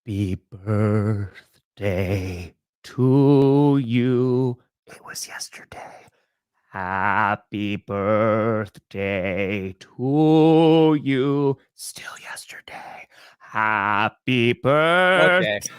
Happy birthday to you. It was yesterday. Happy birthday to you. Still yesterday. Happy birthday. Okay.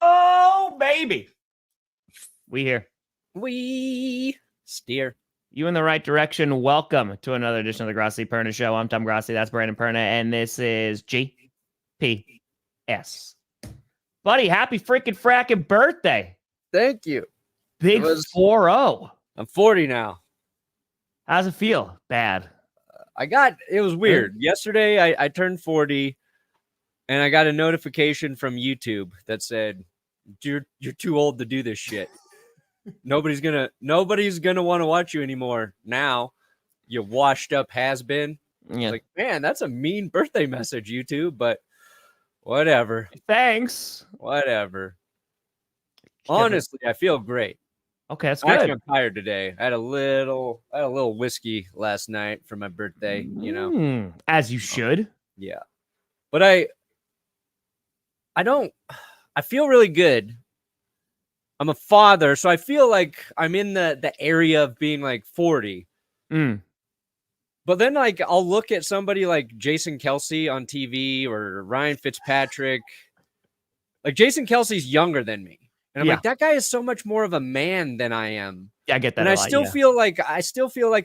Oh, baby. We here. We steer. You in the right direction. Welcome to another edition of the Grossi Perna Show. I'm Tom Grossi. That's Brandon Perna. And this is GPS. Buddy, happy freaking fracking birthday. Thank you. Big 4-0. I'm 40 now. How's it feel? Bad. It was weird. Yesterday, I turned 40, and I got a notification from YouTube that said, you're too old to do this shit. Nobody's gonna want to watch you anymore now. You washed up has-been. Yeah. Like, man, that's a mean birthday message, YouTube, but whatever. Thanks. Whatever. Honestly, I feel great. Okay, that's good. Actually, I'm tired today. I had a little whiskey last night for my birthday, you know. As you should. Yeah. But I feel really good. I'm a father, so I feel like I'm in the area of being like 40. But then like I'll look at somebody like Jason Kelce on TV or Ryan Fitzpatrick. Like Jason Kelce's younger than me. And I'm like, that guy is so much more of a man than I am. Yeah, I get that. And I still feel like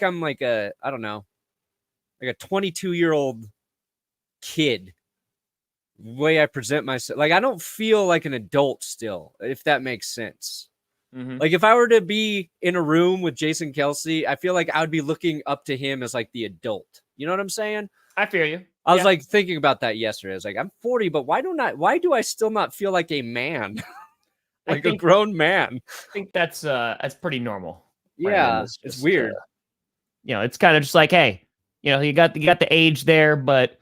I'm like a 22-year-old kid. The way I present myself. Like I don't feel like an adult still, if that makes sense. Like if I were to be in a room with Jason Kelce, I feel like I would be looking up to him as like the adult. You know what I'm saying? I feel you. I was like thinking about that yesterday. I was like, I'm 40, but why do I still not feel like a man? Like a grown man. I think that's pretty normal. Yeah, it's weird. It's kind of just like, hey, you got the age there, but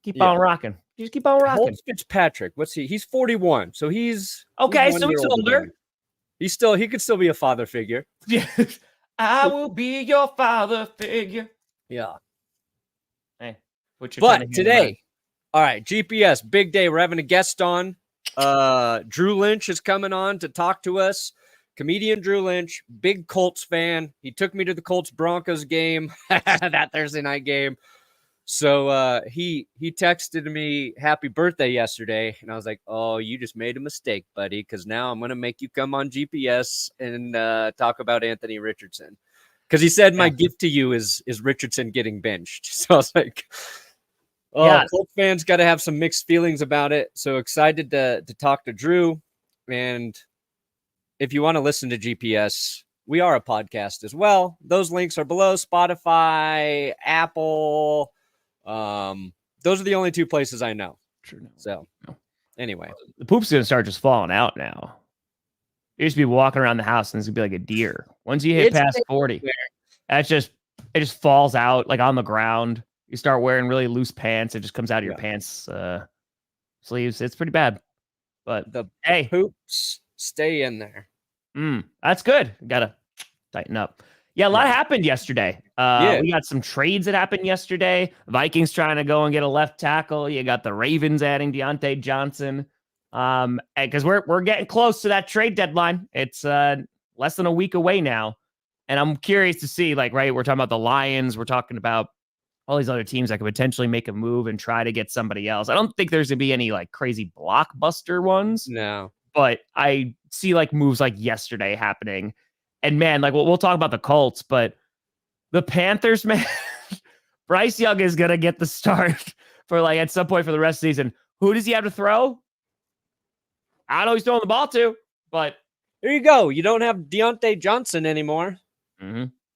keep on rocking. You just keep on rocking. Holtz Fitzpatrick, what's he? He's 41, so he's okay. So he's older. He could still be a father figure. Yes, I will be your father figure. Yeah. Hey, but today, all right, GPS, big day. We're having a guest on. Drew Lynch is coming on to talk to us. Comedian Drew Lynch, big Colts fan. He took me to the Colts Broncos game, that Thursday night game. So he texted me happy birthday yesterday, and I was like, oh, you just made a mistake, buddy, because now I'm going to make you come on GPS and talk about Anthony Richardson. Because he said my gift to you is Richardson getting benched. So I was like, Colts fans got to have some mixed feelings about it. So excited to talk to Drew. And if you want to listen to GPS, we are a podcast as well. Those links are below. Spotify, Apple. Those are the only two places I know. Sure. So anyway, the poop's going to start just falling out now. You used to be walking around the house and it's going to be like a deer. Once you hit past 40, it just falls out like on the ground. You start wearing really loose pants. It just comes out of your pants sleeves. It's pretty bad. But the poops stay in there. That's good. Got to tighten up. Yeah, a lot happened yesterday. We got some trades that happened yesterday. Vikings trying to go and get a left tackle. You got the Ravens adding Dionte Johnson. Because we're getting close to that trade deadline. It's less than a week away now. And I'm curious to see, we're talking about the Lions. We're talking about all these other teams that could potentially make a move and try to get somebody else. I don't think there's going to be any crazy blockbuster ones. No. But I see moves like yesterday happening. And man, we'll talk about the Colts, but the Panthers, man, Bryce Young is going to get the start for at some point for the rest of the season. Who does he have to throw? I know he's throwing the ball to, but there you go. You don't have Dionte Johnson anymore.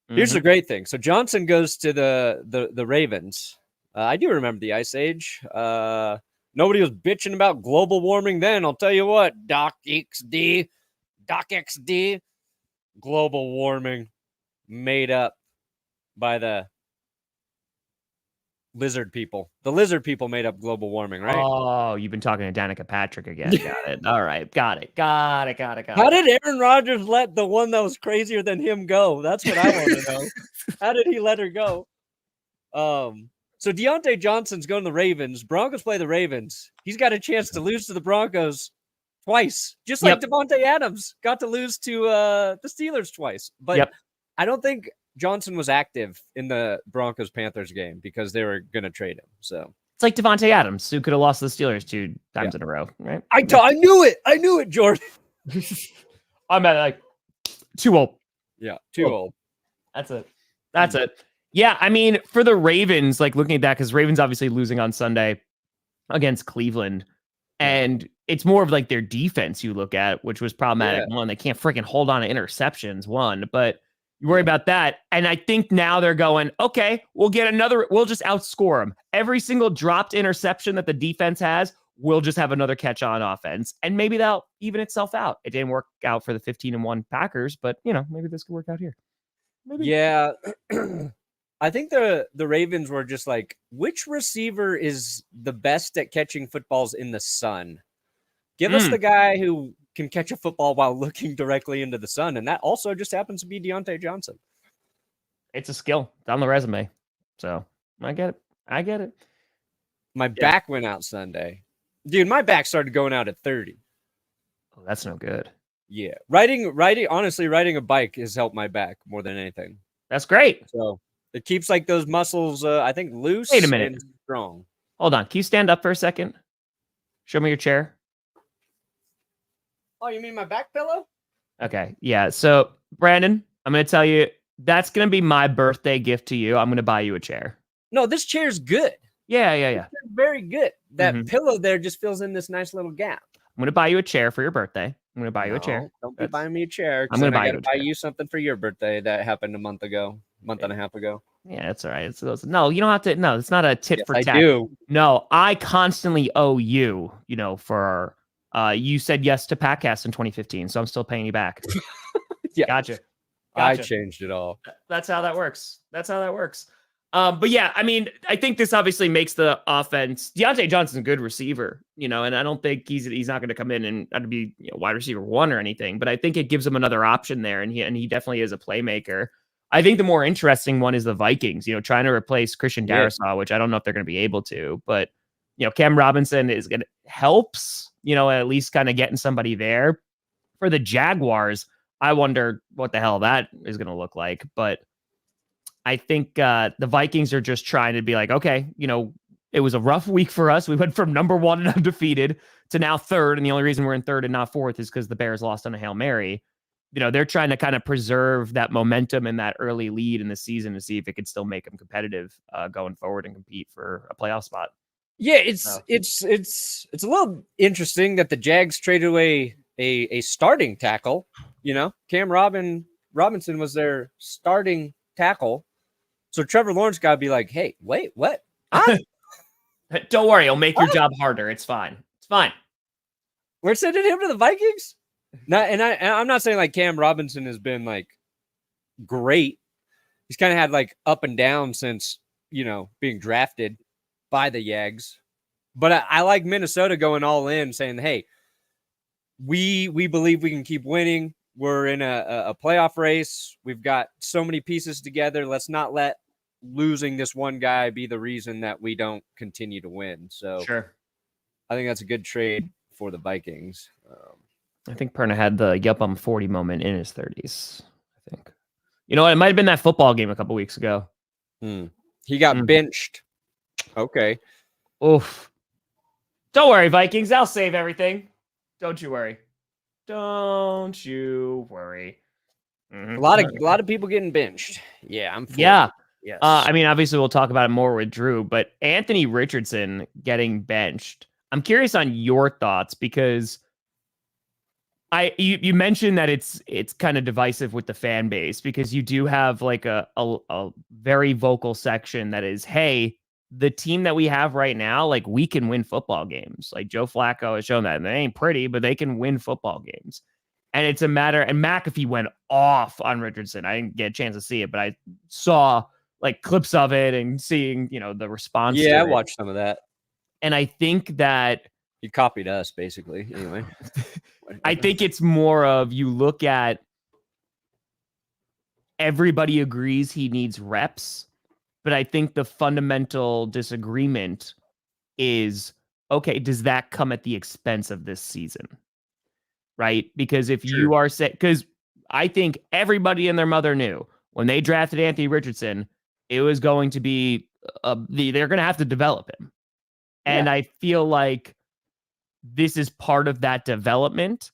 Here's the great thing. So Johnson goes to the Ravens. I do remember the Ice Age. Nobody was bitching about global warming then. I'll tell you what, Doc XD, global warming made up by the lizard people. The lizard people made up global warming, right? Oh, you've been talking to Danica Patrick again. Got it. All right. Got it. How did Aaron Rodgers let the one that was crazier than him go? That's what I want to know. How did he let her go? So Dionte Johnson's going to the Ravens. Broncos play the Ravens. He's got a chance to lose to the Broncos twice, just like Devontae Adams got to lose to the Steelers twice. But I don't think Johnson was active in the Broncos-Panthers game because they were going to trade him. So it's like Devontae Adams, who could have lost to the Steelers 2 times in a row, right? I knew it, Jordan. I'm at like too old. Yeah, too old. That's it. Yeah, I mean, for the Ravens, like looking at that, because Ravens obviously losing on Sunday against Cleveland, and it's more of like their defense you look at, which was problematic. One, they can't freaking hold on to interceptions, but you worry about that. And I think now they're going, okay, we'll just outscore them. Every single dropped interception that the defense has, we'll just have another catch on offense. And maybe that'll even itself out. It didn't work out for the 15-1 Packers, but maybe this could work out here. Maybe. Yeah. I think the Ravens were just like, which receiver is the best at catching footballs in the sun? Give us the guy who can catch a football while looking directly into the sun. And that also just happens to be Dionte Johnson. It's a skill. It's on the resume. So I get it. My back went out Sunday. Dude, my back started going out at 30. Oh, that's no good. Yeah. Honestly, riding a bike has helped my back more than anything. That's great. So it keeps like those muscles, I think, loose. Wait a minute. And strong. Hold on. Can you stand up for a second? Show me your chair. Oh, you mean my back pillow? Okay. Yeah. So, Brandon, I'm going to tell you, that's going to be my birthday gift to you. I'm going to buy you a chair. No, this chair's good. Yeah. It's very good. That pillow there just fills in this nice little gap. I'm going to buy you a chair for your birthday. I'm going to buy you a chair. Don't be buying me a chair. I'm going to buy you something for your birthday that happened a month and a half ago. Yeah, that's all right. No, you don't have to. No, it's not a tit for tat. I do. No, I constantly owe you, for you said yes to Packcast in 2015, so I'm still paying you back. Yeah. Gotcha. I changed it all. That's how that works. But yeah, I mean, I think this obviously makes the offense. Dionte Johnson's a good receiver, and I don't think he's not going to come in and be wide receiver 1 or anything. But I think it gives him another option there, and he definitely is a playmaker. I think the more interesting one is the Vikings, trying to replace Christian Darrisaw, which I don't know if they're going to be able to, but Cam Robinson is going to helps, at least kind of getting somebody there. For the Jaguars, I wonder what the hell that is going to look like, but I think the Vikings are just trying to be like, okay, it was a rough week for us. We went from number 1 and undefeated to now 3rd, and the only reason we're in 3rd and not 4th is because the Bears lost on a Hail Mary. They're trying to kind of preserve that momentum and that early lead in the season to see if it could still make them competitive going forward and compete for a playoff spot. Yeah, it's a little interesting that the Jags traded away a starting tackle. Cam Robinson was their starting tackle. So Trevor Lawrence got to be like, hey, wait, what? Huh? Don't worry, I'll make your job harder. It's fine. We're sending him to the Vikings? I'm not saying like Cam Robinson has been like great. He's kind of had like up and down since, being drafted by the Jags. But I like Minnesota going all in, saying, hey, we believe we can keep winning. We're in a playoff race. We've got so many pieces together. Let's not let losing this one guy be the reason that we don't continue to win. So sure. I think that's a good trade for the Vikings. I think Perna had the yup, I'm 40 moment in his 30s. I think. It might have been that football game a couple weeks ago. He got benched. Okay. Oof. Don't worry, Vikings. I'll save everything. Don't you worry. Mm-hmm. A lot of people getting benched. Yeah, I'm. Yeah. Yes. I mean, obviously, we'll talk about it more with Drew, but Anthony Richardson getting benched. I'm curious on your thoughts because you mentioned that it's kind of divisive with the fan base because you do have like a very vocal section that is, hey, the team that we have right now, like we can win football games. Like Joe Flacco has shown that. And they ain't pretty, but they can win football games. And it's a matter, and McAfee went off on Richardson. I didn't get a chance to see it, but I saw like clips of it and seeing, the response. Yeah, I watched some of that. And I think that he copied us basically. Anyway, I think it's more of you look at everybody agrees he needs reps, but I think the fundamental disagreement is, okay, does that come at the expense of this season? Right? Because if you are because I think everybody and their mother knew when they drafted Anthony Richardson, it was going to be they're going to have to develop him. And I feel like this is part of that development.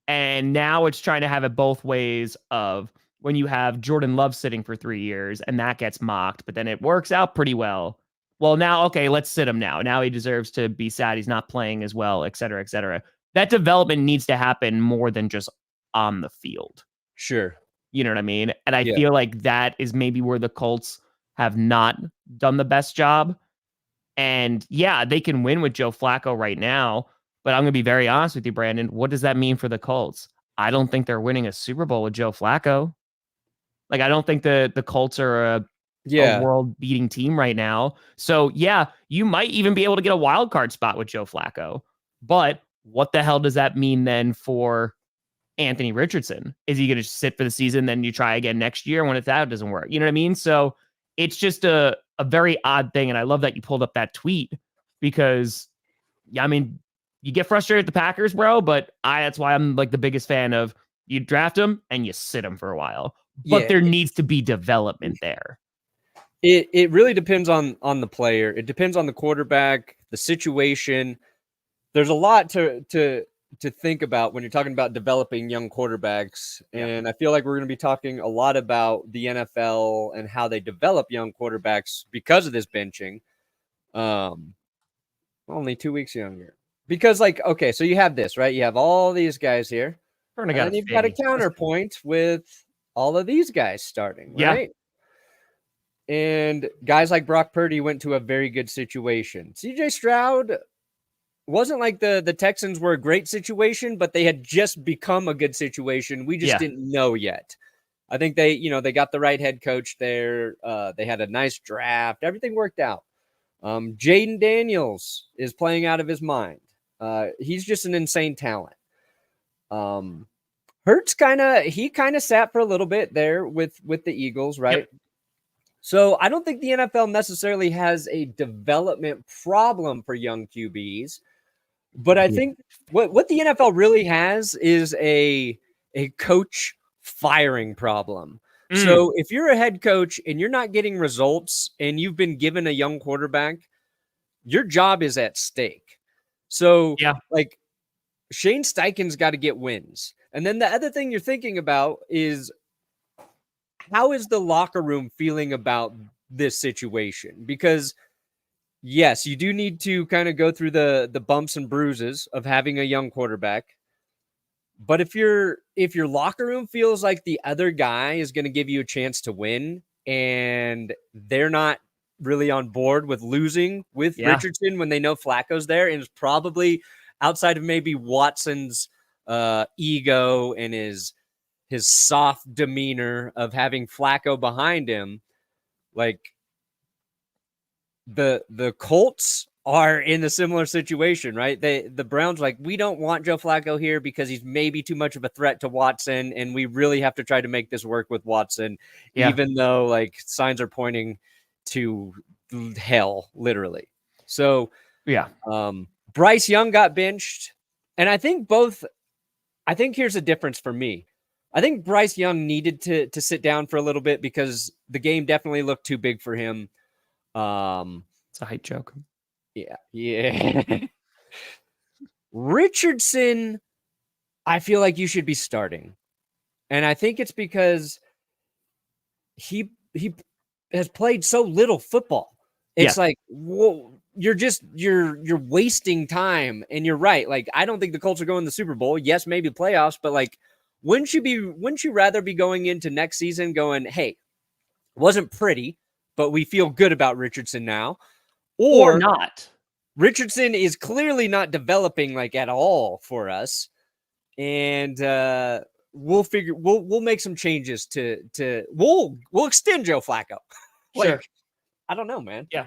And now it's trying to have it both ways of when you have Jordan Love sitting for 3 years and that gets mocked, but then it works out pretty well. Well, now, okay, let's sit him now. Now he deserves to be sad he's not playing as well, et cetera, et cetera. That development needs to happen more than just on the field. Sure. You know what I mean? And I feel like that is maybe where the Colts have not done the best job. And yeah, they can win with Joe Flacco right now, but I'm going to be very honest with you, Brandon. What does that mean for the Colts? I don't think they're winning a Super Bowl with Joe Flacco. Like, I don't think the Colts are a world-beating team right now. So yeah, you might even be able to get a wild card spot with Joe Flacco, but what the hell does that mean then for Anthony Richardson? Is he going to sit for the season, then you try again next year when that doesn't work? You know what I mean? So it's just a very odd thing. And I love that you pulled up that tweet because, I mean, you get frustrated with the Packers, bro, but that's why I'm like the biggest fan of you draft them and you sit them for a while. But there needs to be development there. It really depends on the player. It depends on the quarterback, the situation. There's a lot to think about when you're talking about developing young quarterbacks. And I feel like we're going to be talking a lot about the NFL and how they develop young quarterbacks because of this benching. Only 2 weeks younger. Because, like, okay, so you have this, right? You have all these guys here. And then you've got a counterpoint with all of these guys starting, right? Yeah. And guys like Brock Purdy went to a very good situation. CJ Stroud wasn't like the Texans were a great situation, but they had just become a good situation. We just didn't know yet. I think they got the right head coach there. They had a nice draft. Everything worked out. Jaden Daniels is playing out of his mind. He's just an insane talent. Hurts kind of sat for a little bit there with the Eagles, right? Yep. So I don't think the NFL necessarily has a development problem for young QBs, but I think what the NFL really has is a coach firing problem. So if you're a head coach and you're not getting results and you've been given a young quarterback, your job is at stake. So like Shane Steichen's got to get wins. And then the other thing you're thinking about is how is the locker room feeling about this situation? Because yes, you do need to kind of go through the bumps and bruises of having a young quarterback. But if your locker room feels like the other guy is going to give you a chance to win and they're not really on board with losing with Richardson when they know Flacco's there, and it's probably outside of maybe Watson's ego and his soft demeanor of having Flacco behind him, like the Colts are in a similar situation, right? The Browns, like, we don't want Joe Flacco here because he's maybe too much of a threat to Watson, and we really have to try to make this work with Watson, even though like signs are pointing to hell, literally. So Bryce Young got benched, and I think here's a difference for me. I think Bryce Young needed to sit down for a little bit because the game definitely looked too big for him. It's a height joke. Yeah. Richardson, I feel like you should be starting. And I think it's because he has played so little football. It's like, whoa, you're wasting time. And you're right. Like, I don't think the Colts are going to the Super Bowl. Yes, maybe playoffs, but like, wouldn't you rather be going into next season going, hey, it wasn't pretty, but we feel good about Richardson now. or not. Richardson is clearly not developing like at all for us, and we'll make some changes we'll extend Joe Flacco. Like, Sure. I don't know, man. Yeah.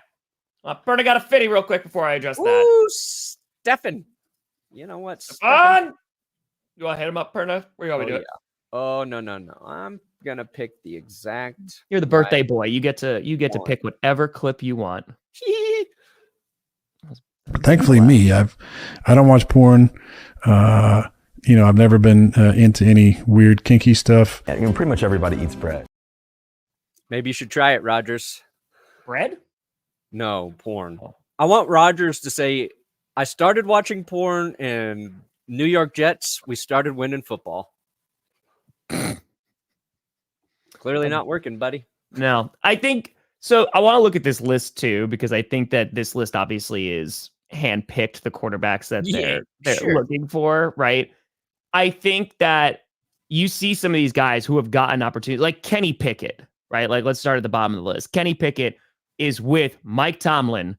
Perna got a fitty real quick before I address that. Ooh, Stefon. You know what? Stefon? You want to hit him up, Perna? Where you want me to do it? Oh, no. I'm going to pick the exact. You're the birthday boy. You get to pick whatever clip you want. Thankfully, me, I don't watch porn. I've never been into any weird kinky stuff. Yeah, pretty much everybody eats bread. Maybe you should try it, Rogers. Bread? No, porn. I want Rogers to say, I started watching porn and New York Jets, we started winning football. Clearly not working, buddy. No, I think so. I want to look at this list too, because I think that this list obviously is handpicked the quarterbacks that they're looking for, right? I think that you see some of these guys who have gotten opportunities, like Kenny Pickett, right? Like, let's start at the bottom of the list. Kenny Pickett is with Mike Tomlin,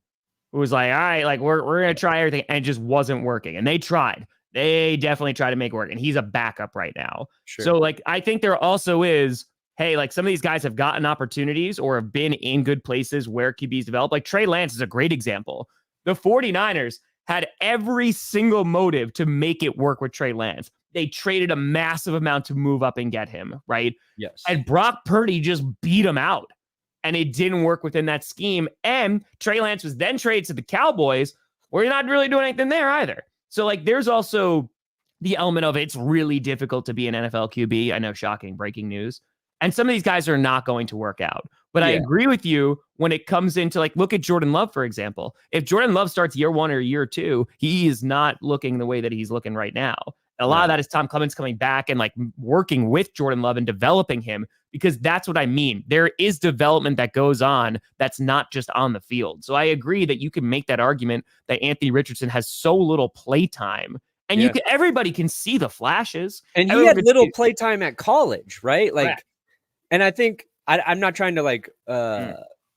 who was like, all right, like we're going to try everything, and it just wasn't working. And they tried. They definitely tried to make it work. And he's a backup right now. Sure. So like, I think there also is, hey, like some of these guys have gotten opportunities or have been in good places where QBs develop. Like Trey Lance is a great example. The 49ers had every single motive to make it work with Trey Lance. They traded a massive amount to move up and get him, right? Yes. And Brock Purdy just beat him out. And it didn't work within that scheme. And Trey Lance was then traded to the Cowboys, where you're not really doing anything there either. So, like, there's also the element of it's really difficult to be an NFL QB. I know, shocking, breaking news. And some of these guys are not going to work out. But I agree with you when it comes into, like, look at Jordan Love, for example. If Jordan Love starts year one or year two, he is not looking the way that he's looking right now. A lot of that is Tom Clements coming back and, like, working with Jordan Love and developing him, because that's what I mean. There is development that goes on that's not just on the field. So I agree that you can make that argument that Anthony Richardson has so little play time, and everybody can see the flashes. And he had little play time at college, right? Like, correct. And I think I'm not trying to like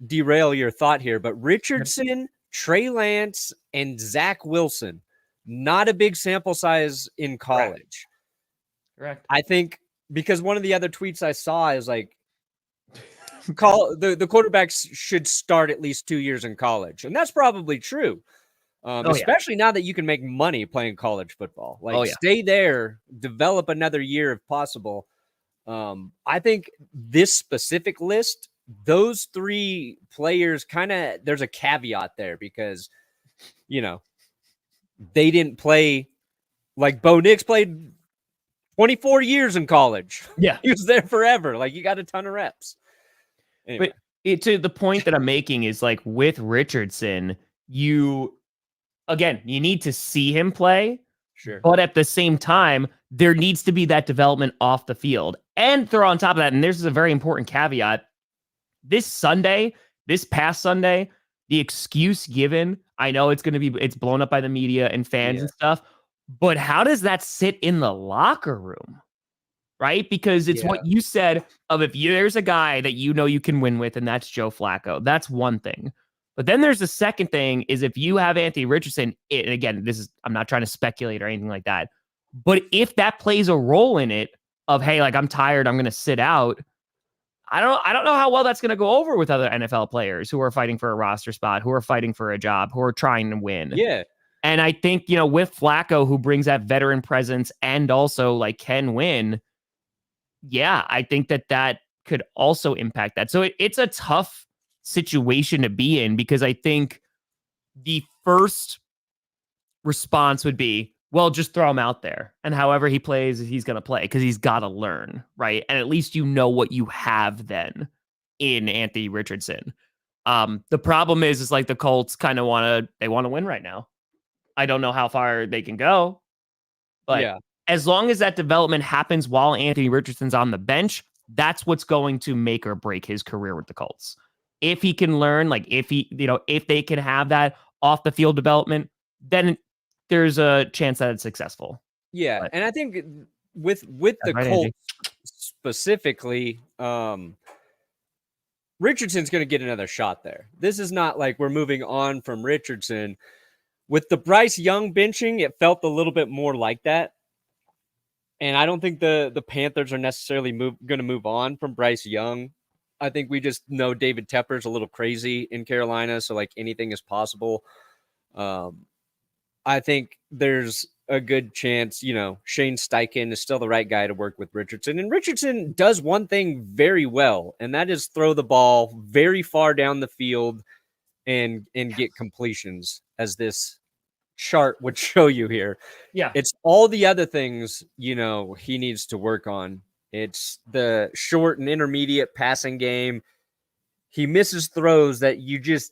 derail your thought here, but Richardson, Trey Lance, and Zach Wilson, not a big sample size in college. Correct. I think because one of the other tweets I saw is like, the quarterbacks should start at least 2 years in college. And that's probably true. Especially now that you can make money playing college football. Like, stay there, develop another year if possible. I think this specific list, those three players there's a caveat there because, they didn't play like Bo Nix played 24 years in college. Yeah. He was there forever. Like, you got a ton of reps. Anyway. But to the point that I'm making is, like, with Richardson, you need to see him play. Sure. But at the same time, there needs to be that development off the field. And throw on top of that, and this is a very important caveat, this past Sunday, the excuse given, I know it's blown up by the media and fans and stuff, but how does that sit in the locker room? Right? Because it's what you said of there's a guy that you can win with, and that's Joe Flacco. That's one thing. But then there's the second thing is if you have Anthony Richardson, and again, I'm not trying to speculate or anything like that, but if that plays a role in it of, hey, like, I'm tired, I'm going to sit out, I don't know how well that's going to go over with other NFL players who are fighting for a roster spot, who are fighting for a job, who are trying to win. Yeah. And I think, with Flacco, who brings that veteran presence and also, like, can win, I think that could also impact that. So it's a tough situation to be in, because I think the first response would be, well, just throw him out there, and however he plays, he's going to play, because he's got to learn, right? And at least what you have then in Anthony Richardson. The problem is like the Colts kind of want to win right now. I don't know how far they can go, but as long as that development happens while Anthony Richardson's on the bench, that's what's going to make or break his career with the Colts. If he can learn, like if they can have that off the field development, then there's a chance that it's successful. Yeah. But, and I think with the Colts specifically, Richardson's going to get another shot there. This is not like we're moving on from Richardson. With the Bryce Young benching, it felt a little bit more like that. And I don't think the Panthers are necessarily going to move on from Bryce Young. I think we just know David Tepper's a little crazy in Carolina, so like anything is possible. I think there's a good chance, Shane Steichen is still the right guy to work with Richardson. And Richardson does one thing very well, and that is throw the ball very far down the field and get completions, as this chart would show you here. Yeah. It's all the other things, he needs to work on. It's the short and intermediate passing game. He misses throws that you just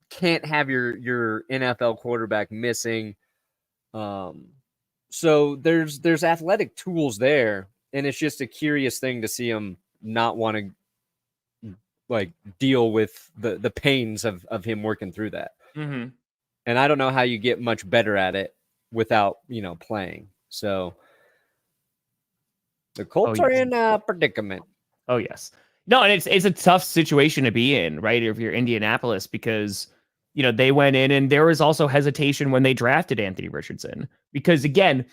can't have your NFL quarterback missing. So there's athletic tools there, and it's just a curious thing to see him not want to like deal with the pains of him working through that. Mm-hmm. And I don't know how you get much better at it without, playing. So the Colts are in a predicament. Oh, yes. No, and it's a tough situation to be in, right? If you're Indianapolis, because, they went in and there was also hesitation when they drafted Anthony Richardson, because again,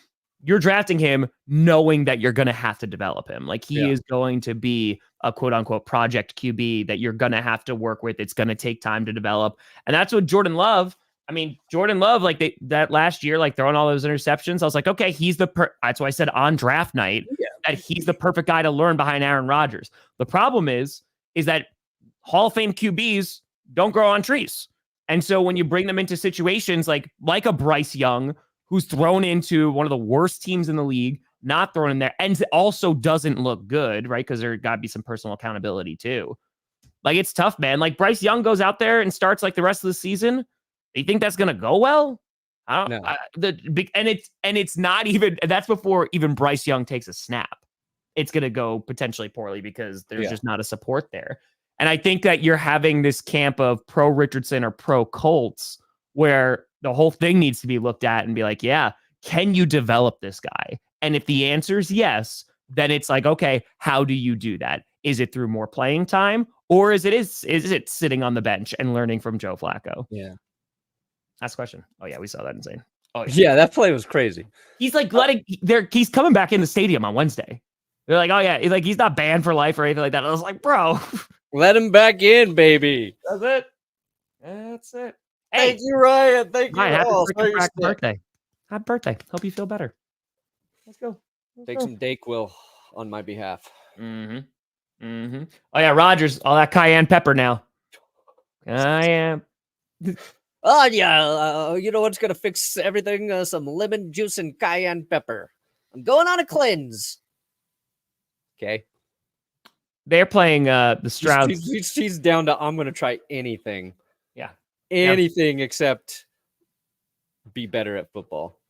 you're drafting him knowing that you're going to have to develop him. Like he is going to be a quote unquote project QB that you're going to have to work with. It's going to take time to develop. And that's what Jordan Love, like that last year, like throwing all those interceptions, I was like, okay, that's why I said on draft night that he's the perfect guy to learn behind Aaron Rodgers. The problem is that Hall of Fame QBs don't grow on trees. And so when you bring them into situations like a Bryce Young, who's thrown into one of the worst teams in the league, not thrown in there, and also doesn't look good, right? Because there got to be some personal accountability too. Like it's tough, man. Like Bryce Young goes out there and starts like the rest of the season. You think that's gonna go well? I don't know. And it's not even, that's before even Bryce Young takes a snap. It's gonna go potentially poorly because there's just not a support there. And I think that you're having this camp of pro Richardson or pro Colts where the whole thing needs to be looked at and be like, yeah, can you develop this guy? And if the answer is yes, then it's like, okay, how do you do that? Is it through more playing time, or is it sitting on the bench and learning from Joe Flacco? Yeah. Last question. Oh yeah, we saw that insane. Oh yeah, that play was crazy. He's like he's coming back in the stadium on Wednesday. They're like, oh yeah, he's not banned for life or anything like that. I was like, bro, let him back in, baby. That's it. Hey, thank you, Ryan. Thank you. Happy birthday. Happy birthday. Hope you feel better. Let's go. Take some Dayquil on my behalf. Mm-hmm. Mm-hmm. Oh yeah, Rodgers, all that cayenne pepper now. I am. Oh yeah, you know what's gonna fix everything? Some lemon juice and cayenne pepper. I'm going on a cleanse. Okay. They're playing the Strouds. She's down to I'm gonna try anything. Yeah. Anything except be better at football.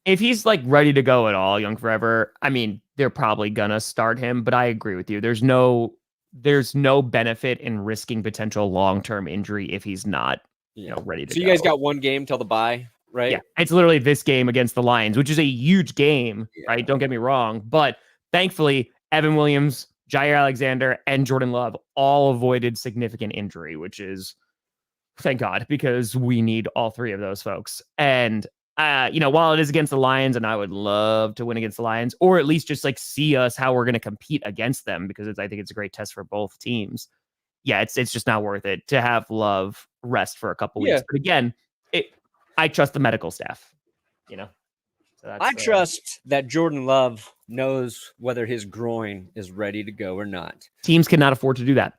If he's like ready to go at all, Young Forever, I mean, they're probably gonna start him, but I agree with you. There's no benefit in risking potential long-term injury if he's not ready to go. So you guys got one game till the bye, right? Yeah, it's literally this game against the Lions, which is a huge game, right? Don't get me wrong, but thankfully, Evan Williams, Jair Alexander, and Jordan Love all avoided significant injury, which is thank God, because we need all three of those folks. And while it is against the Lions, and I would love to win against the Lions, or at least just like see us how we're going to compete against them, because I think it's a great test for both teams. Yeah, it's just not worth it to have Love rest for a couple weeks. But again, I trust the medical staff. So I trust that Jordan Love knows whether his groin is ready to go or not. Teams cannot afford to do that.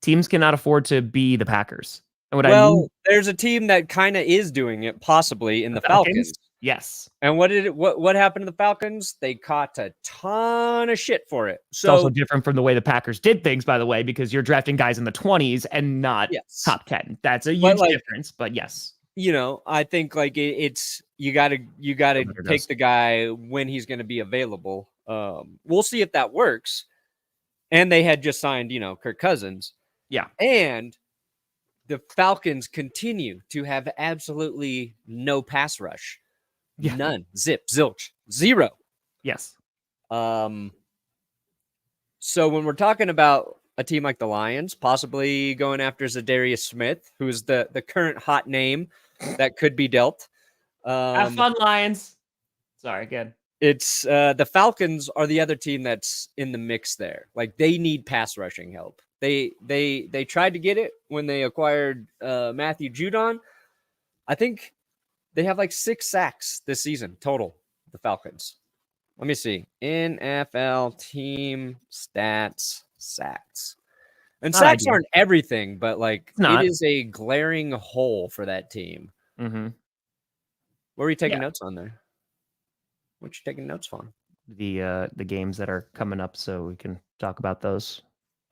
Teams cannot afford to be the Packers. And there's a team that kind of is doing it, possibly in the Falcons. Yes. And what happened to the Falcons? They caught a ton of shit for it. So it's also different from the way the Packers did things, by the way, because you're drafting guys in the 20s and not top 10. That's a huge difference. But yes, I think like it's you got to take the guy when he's going to be available. We'll see if that works. And they had just signed, Kirk Cousins. Yeah, and the Falcons continue to have absolutely no pass rush. Yeah. None. Zip. Zilch. Zero. Yes. So when we're talking about a team like the Lions, possibly going after Za'Darius Smith, who's the current hot name that could be dealt. Have fun, Lions. Sorry, again. It's the Falcons are the other team that's in the mix there. Like they need pass rushing help. They tried to get it when they acquired Matthew Judon. I think they have like 6 sacks this season total. The Falcons. Let me see. NFL team stats, sacks. And sacks aren't everything, but like it is a glaring hole for that team. Mm-hmm. What were you taking notes on there? What you taking notes on? The games that are coming up, so we can talk about those.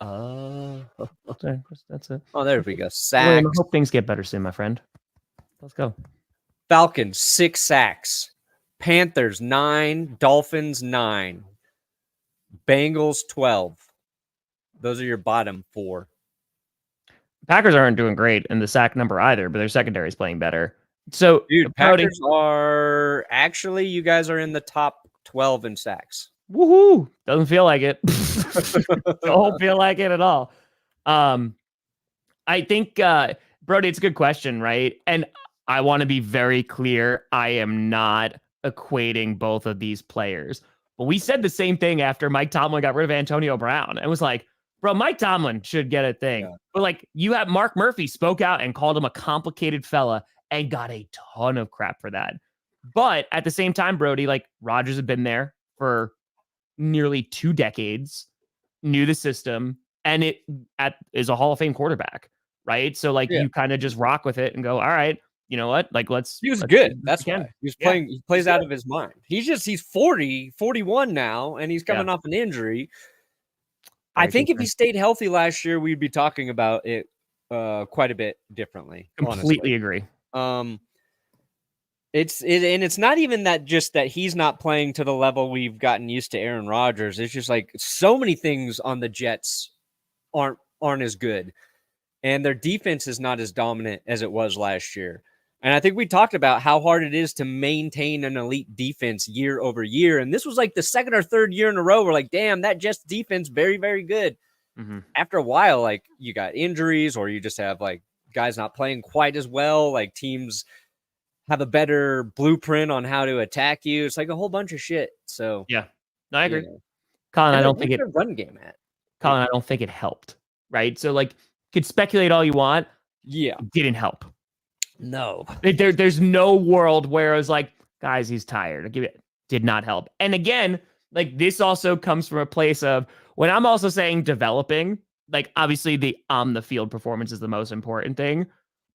That's it. Oh, there we go. Sacks. William, I hope things get better soon, my friend. Let's go. Falcons 6 sacks. Panthers 9. Dolphins 9. Bengals 12. Those are your bottom 4. Packers aren't doing great in the sack number either, but their secondary is playing better. So, dude, Packers are actually, you guys are in the top 12 in sacks. Woohoo! Doesn't feel like it. Don't feel like it at all. I think, Brody, it's a good question, right? And I want to be very clear. I am not equating both of these players. But we said the same thing after Mike Tomlin got rid of Antonio Brown. And was like, bro, Mike Tomlin should get a thing. Yeah. But like, you have Mark Murphy spoke out and called him a complicated fella and got a ton of crap for that. But at the same time, Brody, like Rodgers had been there for nearly 2 decades, knew the system, and it is a Hall of Fame quarterback, right? So like you kind of just rock with it and go, all right, you know what? Like he was good. That's why he was playing. He plays out of his mind. He's 41 now, and he's coming off an injury. I think if he stayed healthy last year, we'd be talking about it quite a bit differently. Completely agree. It's not even that just that he's not playing to the level we've gotten used to Aaron Rodgers. It's just like so many things on the Jets aren't as good, and their defense is not as dominant as it was last year. And I think we talked about how hard it is to maintain an elite defense year over year. And this was like the 2nd or 3rd year in a row. We're like, damn, that Jets defense, very, very good. Mm-hmm. After a while, like you got injuries or you just have like guys not playing quite as well. Like teams have a better blueprint on how to attack you. It's like a whole bunch of shit. So yeah, no, I agree. Colin, I don't think it run game at. Colin, I don't think it helped. Right. So like, you could speculate all you want. Yeah. It didn't help. No. There's no world where it was like, guys, he's tired. Did not help. And again, like this also comes from a place of when I'm also saying developing, like obviously the on the field performance is the most important thing.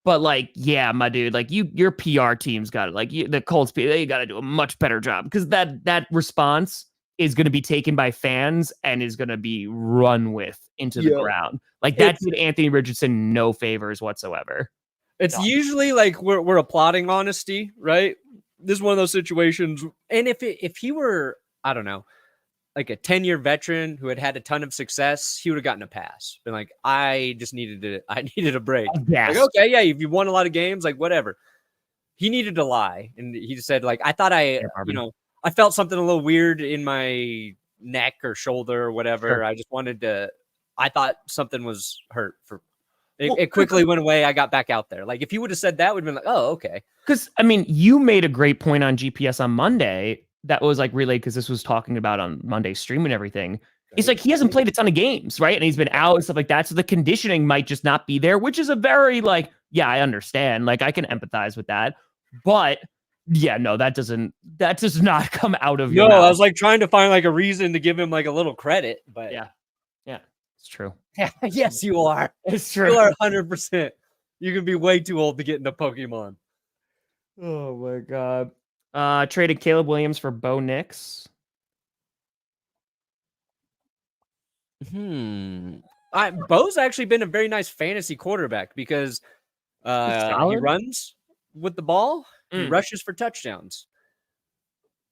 But like, yeah, my dude, like your PR team's got it. Like the Colts, they got to do a much better job because that response is going to be taken by fans and is going to be run with into the ground. Like that did Anthony Richardson no favors whatsoever. It's usually like we're applauding honesty, right? This is one of those situations. And if he were, I don't know, like a 10-year veteran who had a ton of success, he would have gotten a pass. Been like, I needed a break. Yes. Like, okay, yeah, if you won a lot of games, like whatever. He needed to lie. And he just said, like, I thought I felt something a little weird in my neck or shoulder or whatever. Sure. I thought something was hurt for it quickly went away. I got back out there. Like if he would have said that, would have been like, oh, okay. Because I mean, you made a great point on GPS on Monday that was like relayed because this was talking about on Monday's stream and everything. It's like he hasn't played a ton of games, right? And he's been out and stuff like that. So the conditioning might just not be there, which is a very like, yeah, I understand. Like I can empathize with that. But yeah, no, that does not come out of your mouth. I was like trying to find like a reason to give him like a little credit, but yeah, it's true. Yeah, yes, you are. It's true. You are 100%. You can be way too old to get into Pokemon. Oh my god. Traded Caleb Williams for Bo Nix. Bo's actually been a very nice fantasy quarterback because he runs with the ball, he rushes for touchdowns.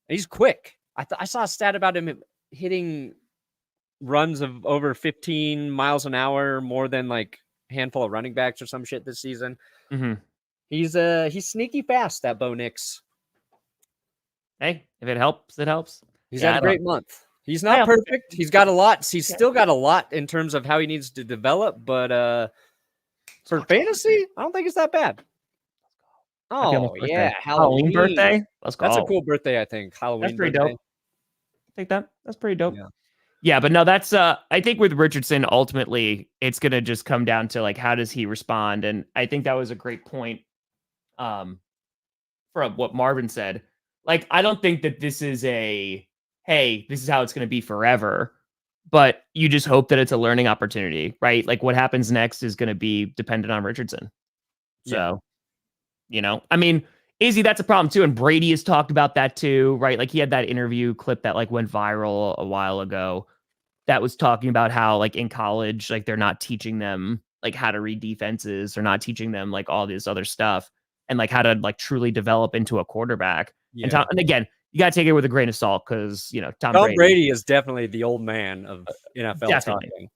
And he's quick. I saw a stat about him hitting runs of over 15 miles an hour, more than like a handful of running backs or some shit this season. Mm-hmm. He's sneaky fast, that Bo Nix. Hey, if it helps, it helps. He's had a great month. He's not perfect. He's got a lot. He's still got a lot in terms of how he needs to develop. But for fantasy, I don't think it's that bad. Oh, yeah. Halloween birthday. Let's go. That's a cool birthday, I think. Halloween. That's pretty birthday. dope. I think that's pretty dope. Yeah, but no, that's I think with Richardson, ultimately, it's gonna just come down to like how does he respond, and I think that was a great point. From what Marvin said, like I don't think that this is hey, this is how it's gonna be forever, but you just hope that it's a learning opportunity, right? Like what happens next is gonna be dependent on Richardson. So, I mean, Izzy, that's a problem too. And Brady has talked about that too, right? Like he had that interview clip that like went viral a while ago that was talking about how like in college, like they're not teaching them like how to read defenses. They're not teaching them like all this other stuff and like how to like truly develop into a quarterback. Yeah. And again, you got to take it with a grain of salt because, Tom Brady is definitely the old man of NFL talking.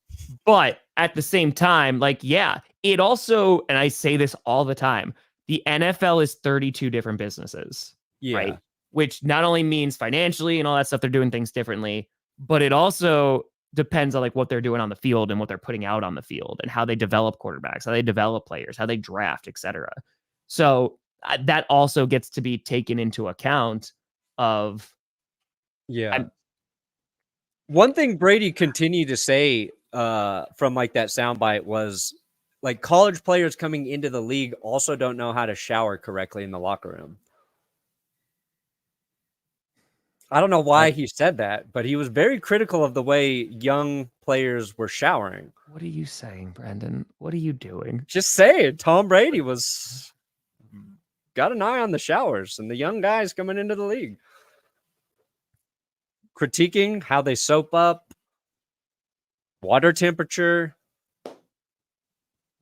But at the same time, like, yeah, it also, and I say this all the time, the NFL is 32 different businesses, right? Which not only means financially and all that stuff, they're doing things differently, but it also depends on like what they're doing on the field and what they're putting out on the field and how they develop quarterbacks, how they develop players, how they draft, etc. So that also gets to be taken into account of. One thing Brady continued to say from like that soundbite was like college players coming into the league also don't know how to shower correctly in the locker room. I don't know why he said that, but he was very critical of the way young players were showering. What are you saying, Brandon? What are you doing? Just saying, Tom Brady got an eye on the showers and the young guys coming into the league. Critiquing how they soap up, water temperature,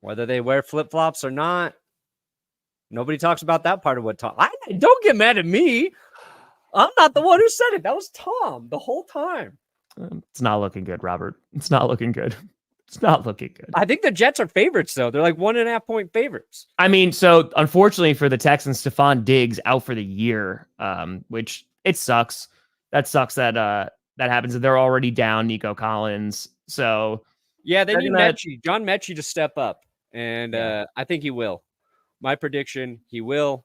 whether they wear flip-flops or not. Nobody talks about that part of what Tom. Don't get mad at me. I'm not the one who said it. That was Tom the whole time. It's not looking good, Robert. It's not looking good. It's not looking good. I think the Jets are favorites, though. They're like 1.5 point favorites. I mean, so unfortunately for the Texans, Stefon Diggs out for the year, which it sucks. That sucks that that happens. They're already down Nico Collins. So yeah, they need John Mechie to step up, and I think he will. My prediction, he will.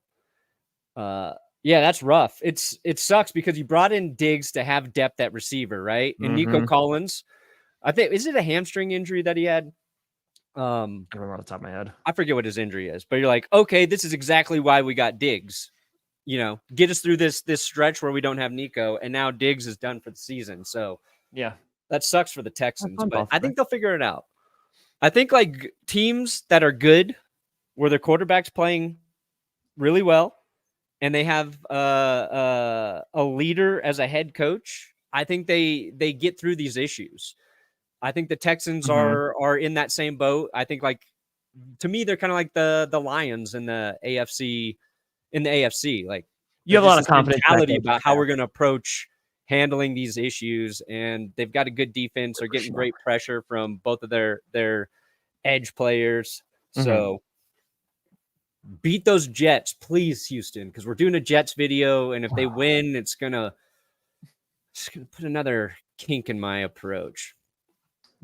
Yeah, that's rough. It sucks because you brought in Diggs to have depth at receiver, right? And Nico Collins, I think, is it a hamstring injury that he had? I don't remember off the top of my head. I forget what his injury is, but you're like, okay, this is exactly why we got Diggs. Get us through this stretch where we don't have Nico, and now Diggs is done for the season. So yeah, that sucks for the Texans, but I think they'll figure it out. I think like teams that are good, where their quarterback's playing really well, and they have a leader as a head coach, I think they get through these issues. I think the Texans are in that same boat. I think like to me they're kind of like the Lions in the AFC. In the AFC, like you have a lot of confidence about how we're going to approach handling these issues, and they've got a good defense. They're getting great pressure from both of their edge players. So beat those Jets, please, Houston, because we're doing a Jets video, and if they win, it's gonna put another kink in my approach.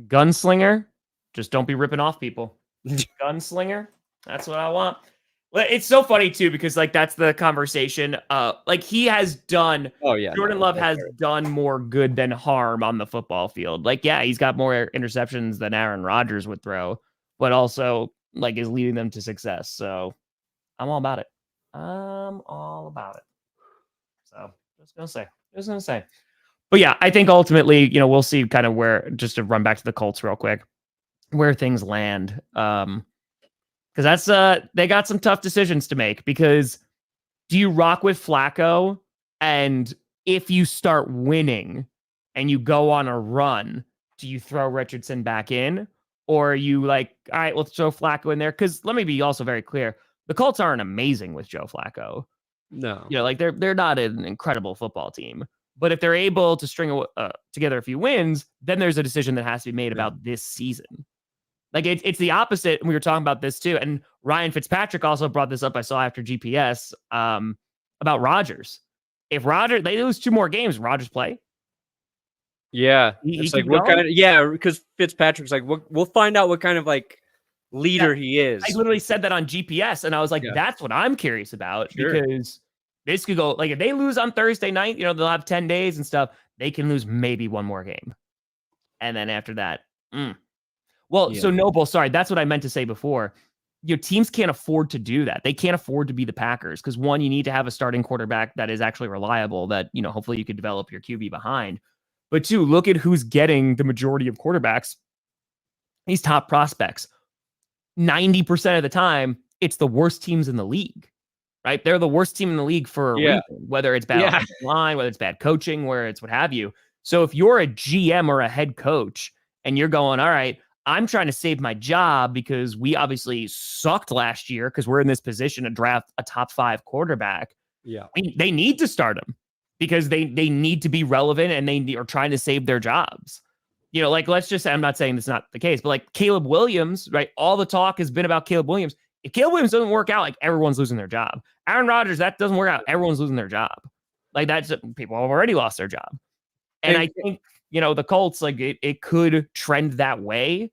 Gunslinger, just don't be ripping off people. Gunslinger, that's what I want. It's so funny too because like that's the conversation. Like he has done. Oh yeah, Jordan Love has done more good than harm on the football field. Like yeah, he's got more interceptions than Aaron Rodgers would throw, but also like is leading them to success. So I'm all about it. I'm all about it. So just gonna say. But yeah, I think ultimately, we'll see kind of where. Just to run back to the Colts real quick, where things land. Because that's they got some tough decisions to make. Because do you rock with Flacco, and if you start winning and you go on a run, do you throw Richardson back in, or are you like, all right, let's throw Flacco in there? Because let me be also very clear: the Colts aren't amazing with Joe Flacco. No, like they're not an incredible football team. But if they're able to string together a few wins, then there's a decision that has to be made about this season. Like it's the opposite. And we were talking about this too. And Ryan Fitzpatrick also brought this up. I saw after GPS about Rodgers. If they lose 2 more games, Rodgers play. Yeah. He It's like, keep what going? kind of, because Fitzpatrick's like, we'll find out what kind of like leader he is. I literally said that on GPS, and I was like, that's what I'm curious about, because this could go, like, if they lose on Thursday night, they'll have 10 days and stuff. They can lose maybe one more game. And then after that, Well, so Noble, sorry, that's what I meant to say before. Your teams can't afford to do that. They can't afford to be the Packers because, one, you need to have a starting quarterback that is actually reliable, that, hopefully you could develop your QB behind. But two, look at who's getting the majority of quarterbacks. These top prospects, 90% of the time, it's the worst teams in the league, right? They're the worst team in the league for a reason, whether it's bad offensive line, whether it's bad coaching, where it's what have you. So if you're a GM or a head coach and you're going, all right, I'm trying to save my job because we obviously sucked last year because we're in this position to draft a top 5 quarterback. Yeah. They need to start him because they need to be relevant and they are trying to save their jobs. Like, let's just say, I'm not saying that's not the case, but like Caleb Williams, right? All the talk has been about Caleb Williams. If Caleb Williams doesn't work out, like, everyone's losing their job. Aaron Rodgers, that doesn't work out, everyone's losing their job. Like, that's, people have already lost their job. And I think, the Colts, like, it could trend that way,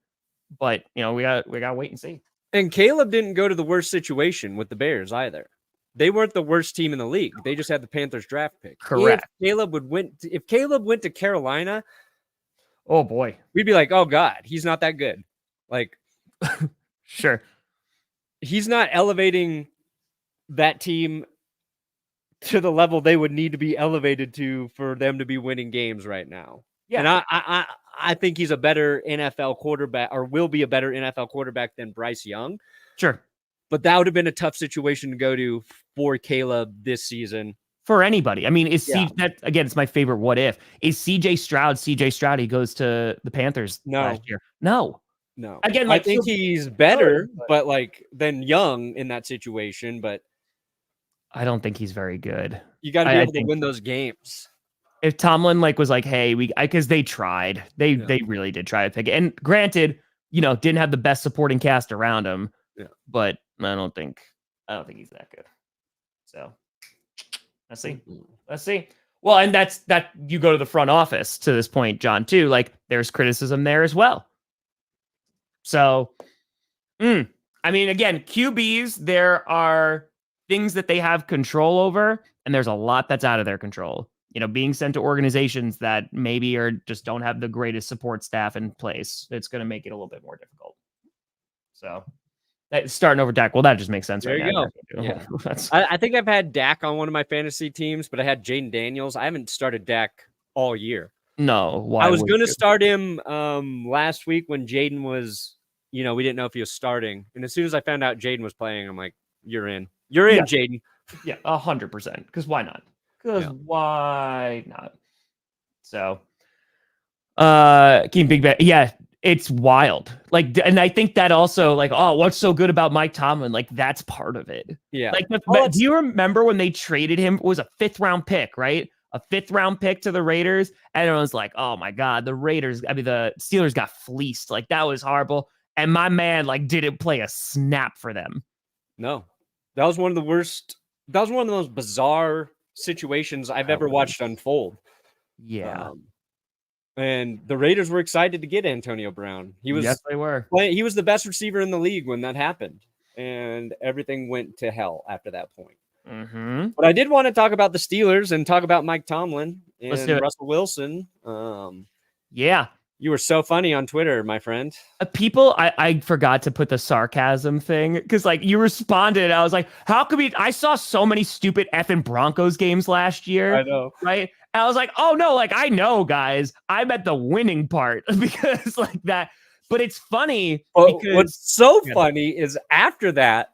but we got to wait and see. And Caleb didn't go to the worst situation with the Bears either. They weren't the worst team in the league. They just had the Panthers draft pick. Correct. If Caleb went to Carolina, oh boy, we'd be like, oh God, he's not that good. Like, sure. He's not elevating that team to the level they would need to be elevated to for them to be winning games right now. Yeah. And I think he's a better NFL quarterback, or will be a better NFL quarterback than Bryce Young. Sure. But that would have been a tough situation to go to for Caleb this season. For anybody. I mean, that, again, it's my favorite what if. Is CJ Stroud, he goes to the Panthers last year? No. Again, I think he's better, but like, than Young in that situation, but I don't think he's very good. You got to be able to win those games. If Tomlin was like, hey, because they tried, they really did try to pick it. And granted, didn't have the best supporting cast around him, but I don't think he's that good. So let's see. Well, and that's you go to the front office to this point, John, too. Like, there's criticism there as well. So, I mean, again, QBs, there are things that they have control over, and there's a lot that's out of their control. Being sent to organizations that maybe just don't have the greatest support staff in place, it's going to make it a little bit more difficult. So, starting over Dak, well, that just makes sense. There you go. Yeah. I think I've had Dak on one of my fantasy teams, but I had Jaden Daniels. I haven't started Dak all year. No, why? I was going to start him last week when Jaden was, we didn't know if he was starting. And as soon as I found out Jaden was playing, I'm like, you're in. You're in, Jaden. Yeah, 100%. Because why not? Why not? So, King Big Bet. Yeah, it's wild. Like, and I think that also, like, oh, what's so good about Mike Tomlin? Like, that's part of it. Yeah. Like, do you remember when they traded him? It was a 5th round pick, right? A 5th round pick to the Raiders. And everyone's like, oh my God, the Steelers got fleeced. Like, that was horrible. And my man, like, didn't play a snap for them. No, that was one of the worst. That was one of the most bizarre situations I've ever watched unfold. Yeah. And the Raiders were excited to get Antonio Brown. Yes, they were. He was the best receiver in the league when that happened. And everything went to hell after that point. Mm-hmm. But I did want to talk about the Steelers and talk about Mike Tomlin and Russell Wilson. Yeah. You were so funny on Twitter, my friend. People, I forgot to put the sarcasm thing because, like, you responded. I was like, how could we? I saw so many stupid effing Broncos games last year. I know. Right. And I was like, oh, no, like, I know, guys. I meant the winning part because, like, that. But it's funny. Because what's so funny is after that,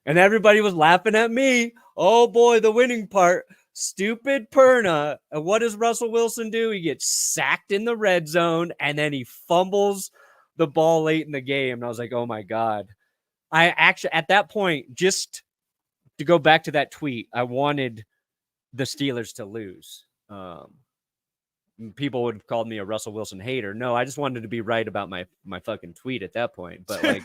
and everybody was laughing at me. Oh, boy, the winning part. Stupid Perna. And what does Russell Wilson do? He gets sacked in the red zone, and then he fumbles the ball late in the game. And I was like, oh, my God. I actually, at that point, just to go back to that tweet, I wanted the Steelers to lose. People would have called me a Russell Wilson hater. No, I just wanted to be right about my fucking tweet at that point. But, like,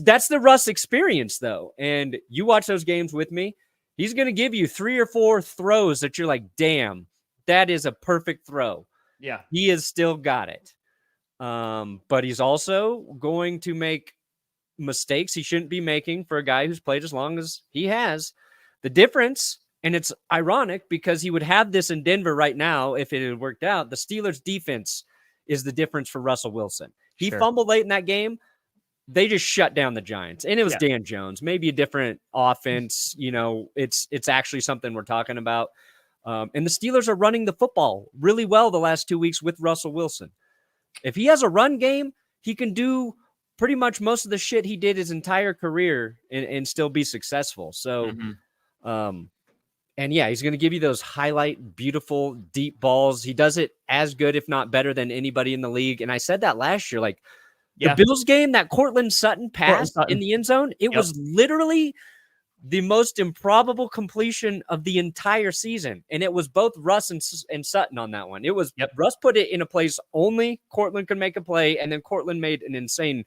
that's the Russ experience, though. And you watch those games with me. He's going to give you 3 or 4 throws that you're like, damn, that is a perfect throw. Yeah. He has still got it. But he's also going to make mistakes he shouldn't be making for a guy who's played as long as he has. The difference, and it's ironic because he would have this in Denver right now if it had worked out. The Steelers' defense is the difference for Russell Wilson. He fumbled late in that game. They just shut down the Giants, and it was Dan Jones. Maybe a different offense. It's actually something we're talking about. And the Steelers are running the football really well the last 2 weeks with Russell Wilson. If he has a run game, he can do pretty much most of the shit he did his entire career and still be successful. So, and yeah, he's going to give you those highlight, beautiful, deep balls. He does it as good, if not better, than anybody in the league. And I said that last year, like the Bills game, that Cortland Sutton pass in the end zone, it was literally the most improbable completion of the entire season. And it was both Russ and Sutton on that one. It was Russ put it in a place only Cortland could make a play. And then Cortland made an insane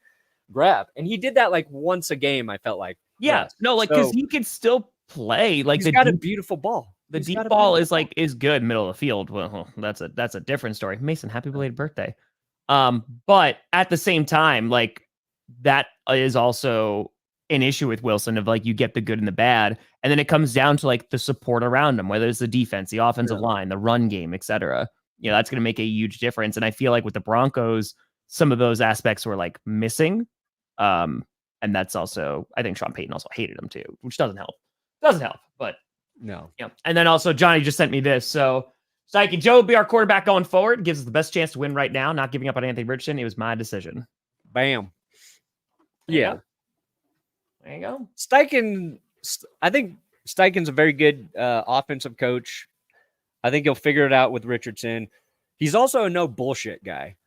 grab. And he did that like once a game, I felt like. Yeah. No, like, because he could still play. Like, he's got a beautiful ball. The deep ball is good middle of the field. Well, that's a different story. Mason, happy belated birthday. But at the same time, like, that is also an issue with Wilson of like, you get the good and the bad. And then it comes down to like the support around him, whether it's the defense, the offensive line, the run game, etc. That's going to make a huge difference. And I feel like with the Broncos, some of those aspects were like missing. And that's also, I think Sean Payton also hated him too, which doesn't help. But no. Yeah. And then also Johnny just sent me this. So Psyche, Joe will be our quarterback going forward. Gives us the best chance to win right now. Not giving up on Anthony Richardson. It was my decision. Bam. There you go. Steichen, I think Steichen's a very good offensive coach. I think he'll figure it out with Richardson. He's also a no bullshit guy.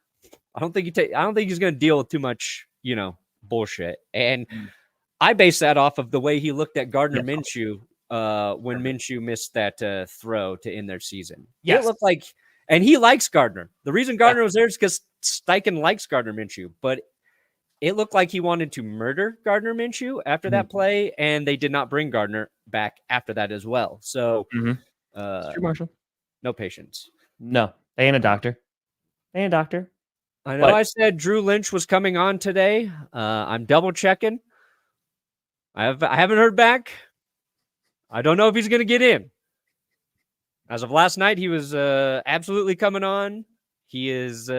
I don't think he's going to deal with too much, bullshit. And I base that off of the way he looked at Gardner Minshew when Minshew missed that throw to end their season. It looked like, and he likes Gardner. The reason Gardner was there is because Steichen likes Gardner Minshew, but it looked like he wanted to murder Gardner Minshew after that play, and they did not bring Gardner back after that as well. So, It's true, Marshall. No patience. No, they ain't a doctor. I know I said Drew Lynch was coming on today. I'm double checking. I haven't heard back. I don't know if he's going to get in. As of last night, he was absolutely coming on. He is. I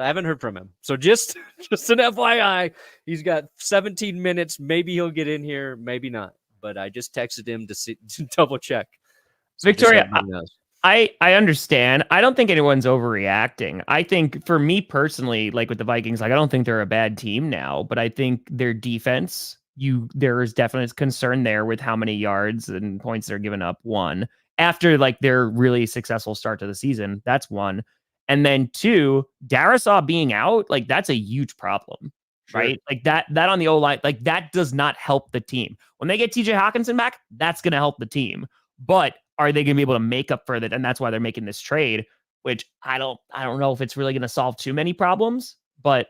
haven't heard from him. So just an FYI, he's got 17 minutes. Maybe he'll get in here, maybe not. But I just texted him to double check. So Victoria, I understand. I don't think anyone's overreacting. I think for me personally, like with the Vikings, like I don't think they're a bad team now, but I think their defense, there is definite concern there with how many yards and points they're giving up. One, after like their really successful start to the season, that's one. And then two, Darisaw being out, like that's a huge problem, right? Like that on the O-line, like that does not help the team. When they get TJ Hawkinson back, that's going to help the team. But are they going to be able to make up for that? And that's why they're making this trade, which I don't know if it's really going to solve too many problems, but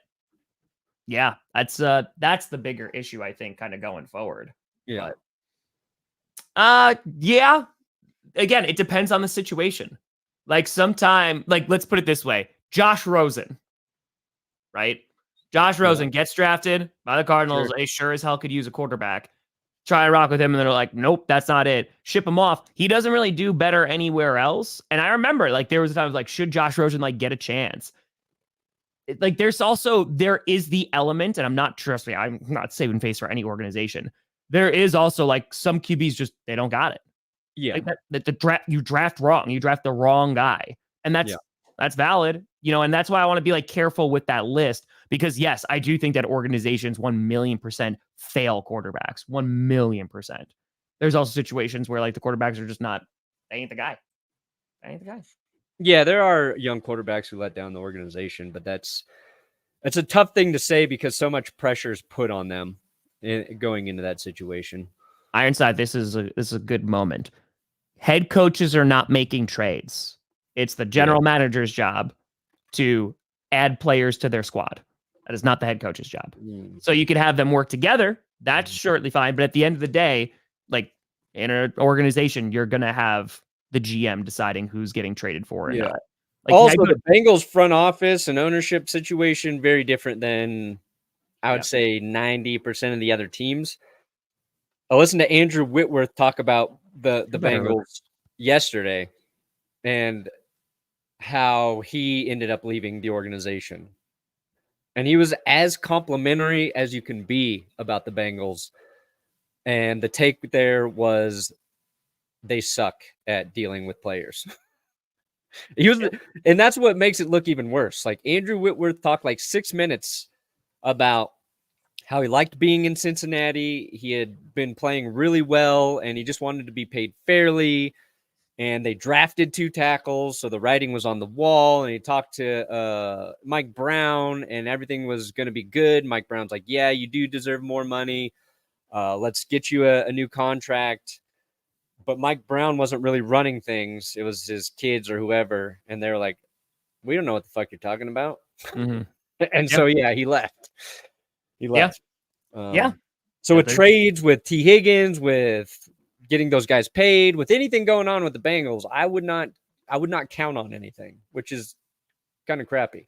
yeah, that's the bigger issue, I think, kind of going forward. Yeah. Yeah. Again, it depends on the situation. Like let's put it this way. Josh Rosen, right? Josh Rosen gets drafted by the Cardinals. They sure as hell could use a quarterback. Try to rock with him, and they're like, nope, that's not it. Ship him off. He doesn't really do better anywhere else. And I remember, like, there was a time like, should Josh Rosen like get a chance? Like, there is the element, and I'm not saving face for any organization. There is also like some QBs just they don't got it. Yeah, like you draft wrong. You draft the wrong guy, and that's valid. And that's why I want to be like careful with that list. Because yes, I do think that organizations 1,000,000% fail quarterbacks. 1,000,000%. There's also situations where like the quarterbacks are just not. They ain't the guy. Yeah, there are young quarterbacks who let down the organization, but that's a tough thing to say because so much pressure is put on them going into that situation. Ironside, this is a good moment. Head coaches are not making trades. It's the general manager's job to add players to their squad. That is not the head coach's job. So you could have them work together. That's surely fine. But at the end of the day, like in an organization, you're going to have the GM deciding who's getting traded for or not. Like, also, the Bengals front office and ownership situation, very different than I would say 90% of the other teams. I listened to Andrew Whitworth talk about the Bengals yesterday and how he ended up leaving the organization. And he was as complimentary as you can be about the Bengals. And the take there was they suck at dealing with players. And that's what makes it look even worse. Like, Andrew Whitworth talked like 6 minutes about how he liked being in Cincinnati. He had been playing really well, and he just wanted to be paid fairly. And they drafted 2 tackles, so the writing was on the wall. And he talked to Mike Brown, and everything was going to be good. Mike Brown's like, yeah, you do deserve more money. Let's get you a new contract. But Mike Brown wasn't really running things. It was his kids or whoever. And they were like, we don't know what the fuck you're talking about. Mm-hmm. And so, yeah, he left. He left. Yeah. So with trades, with T. Higgins, with getting those guys paid, with anything going on with the Bengals, I would not count on anything, which is kind of crappy.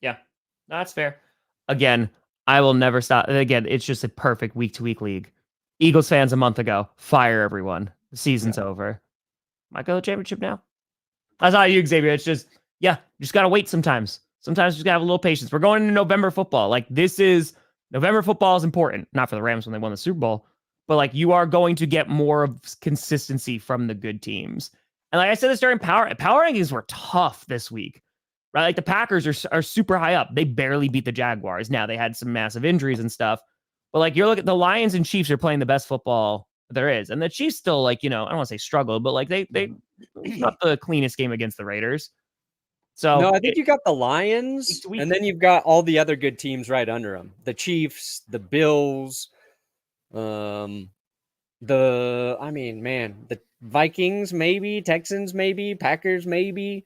Yeah, that's fair. Again, I will never stop. Again, it's just a perfect week-to-week league. Eagles fans a month ago, fire everyone. The season's over. Might go to the championship now. That's not you, Xavier. It's just, just got to wait sometimes. Sometimes you just got to have a little patience. We're going into November football. Like, November football is important. Not for the Rams when they won the Super Bowl, but like, you are going to get more of consistency from the good teams. And like I said this during power rankings were tough this week, right? Like, the Packers are super high up. They barely beat the Jaguars. Now they had some massive injuries and stuff, but like, you're looking at the Lions and Chiefs are playing the best football there is. And the Chiefs still, like, I don't want to say struggle, but like they not the cleanest game against the Raiders. So no, I think you got the Lions, and then you've got all the other good teams right under them. The Chiefs, the Bills, the Vikings, maybe, Texans, maybe, Packers, maybe.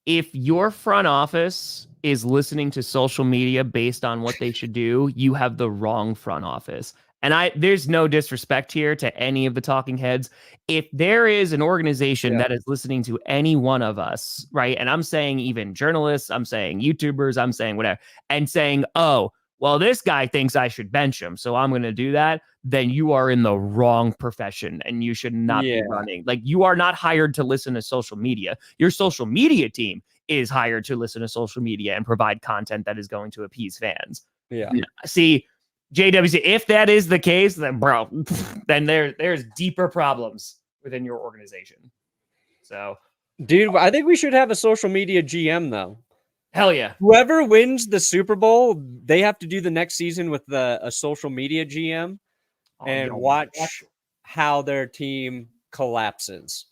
If your front office is listening to social media based on what they should do, you have the wrong front office. And there's no disrespect here to any of the talking heads. If there is an organization that is listening to any one of us, right? And I'm saying even journalists, I'm saying YouTubers, I'm saying whatever, and saying, oh, well, this guy thinks I should bench him, so I'm going to do that, then you are in the wrong profession and you should not be running. Like, you are not hired to listen to social media. Your social media team is hired to listen to social media and provide content that is going to appease fans. Yeah. See, JWC, if that is the case, then bro, then there's deeper problems within your organization. So, dude, I think we should have a social media GM though. Hell yeah. Whoever wins the Super Bowl, they have to do the next season with a social media GM and watch how their team collapses.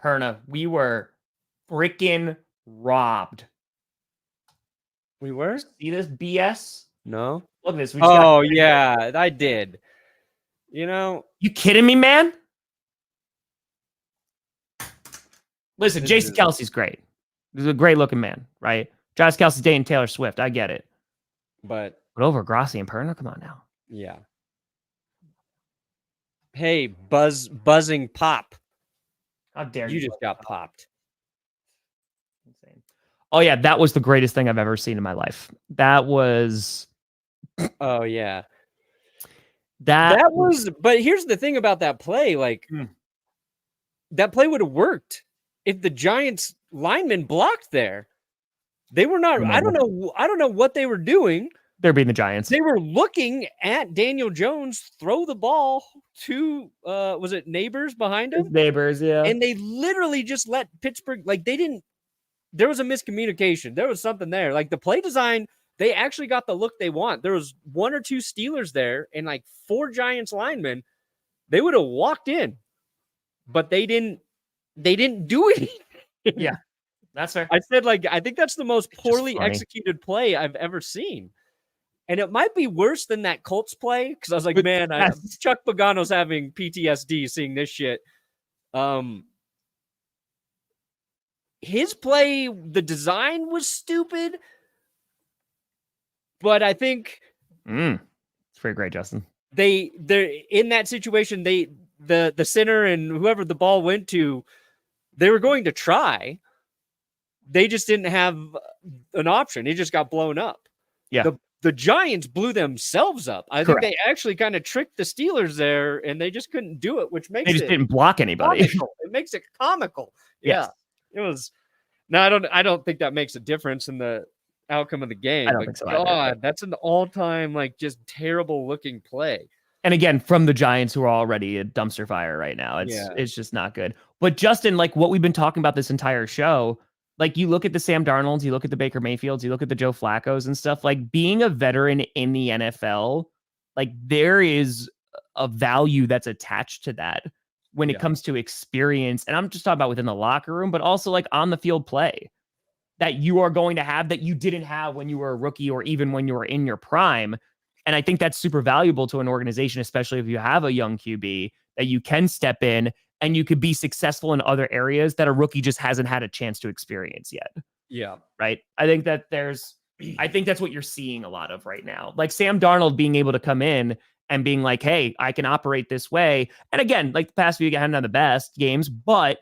Perna, we were freaking robbed. We were? See this BS? No. Look at this. Yeah, I did. You kidding me, man? Listen, Jason Kelsey's great. He's a great looking man, right? Travis Kelsey's dating Taylor Swift. I get it. But over Grossi and Perna, come on now. Yeah. Hey, buzzing pop. How dare you? Just got popped. Insane. Oh yeah, that was the greatest thing I've ever seen in my life. That was. Oh yeah. That was. But here's the thing about that play. Like, that play would have worked if the Giants linemen blocked there. They were not. I don't know what they were doing. They're beating the Giants. They were looking at Daniel Jones throw the ball to was it Neighbors behind him? Neighbors, yeah. And they literally just let Pittsburgh, like, they didn't. There was a miscommunication. There was something there. Like, the play design, they actually got the look they want. There was 1 or 2 Steelers there and like 4 Giants linemen. They would have walked in, but they didn't do anything. Yeah. That's fair. I said, like, I think that's the most poorly executed play I've ever seen. And it might be worse than that Colts play, because I was like, man, Chuck Pagano's having PTSD seeing this shit. His play, the design was stupid, but I think it's pretty great, Justin. They're in that situation. the center and whoever the ball went to, they were going to try. They just didn't have an option. It just got blown up. Yeah. The Giants blew themselves up. I think they actually kind of tricked the Steelers there, and they just couldn't do it, which makes they just didn't block anybody. Comical. It makes it comical. Yes. Yeah, it was. No, I don't think that makes a difference in the outcome of the game. I don't think so either. God, that's an all-time like just terrible looking play. And again, from the Giants, who are already a dumpster fire right now, it's just not good. But Justin, like what we've been talking about this entire show, like you look at the Sam Darnolds, you look at the Baker Mayfields, you look at the Joe Flaccos and stuff, like being a veteran in the NFL, like there is a value that's attached to that when it comes to experience. And I'm just talking about within the locker room, but also like on the field play that you are going to have that you didn't have when you were a rookie or even when you were in your prime. And I think that's super valuable to an organization, especially if you have a young QB that you can step in and you could be successful in other areas that a rookie just hasn't had a chance to experience yet. Yeah. Right. I think that's what you're seeing a lot of right now. Like Sam Darnold being able to come in and being like, hey, I can operate this way. And again, like the past few, I haven't had the best games, but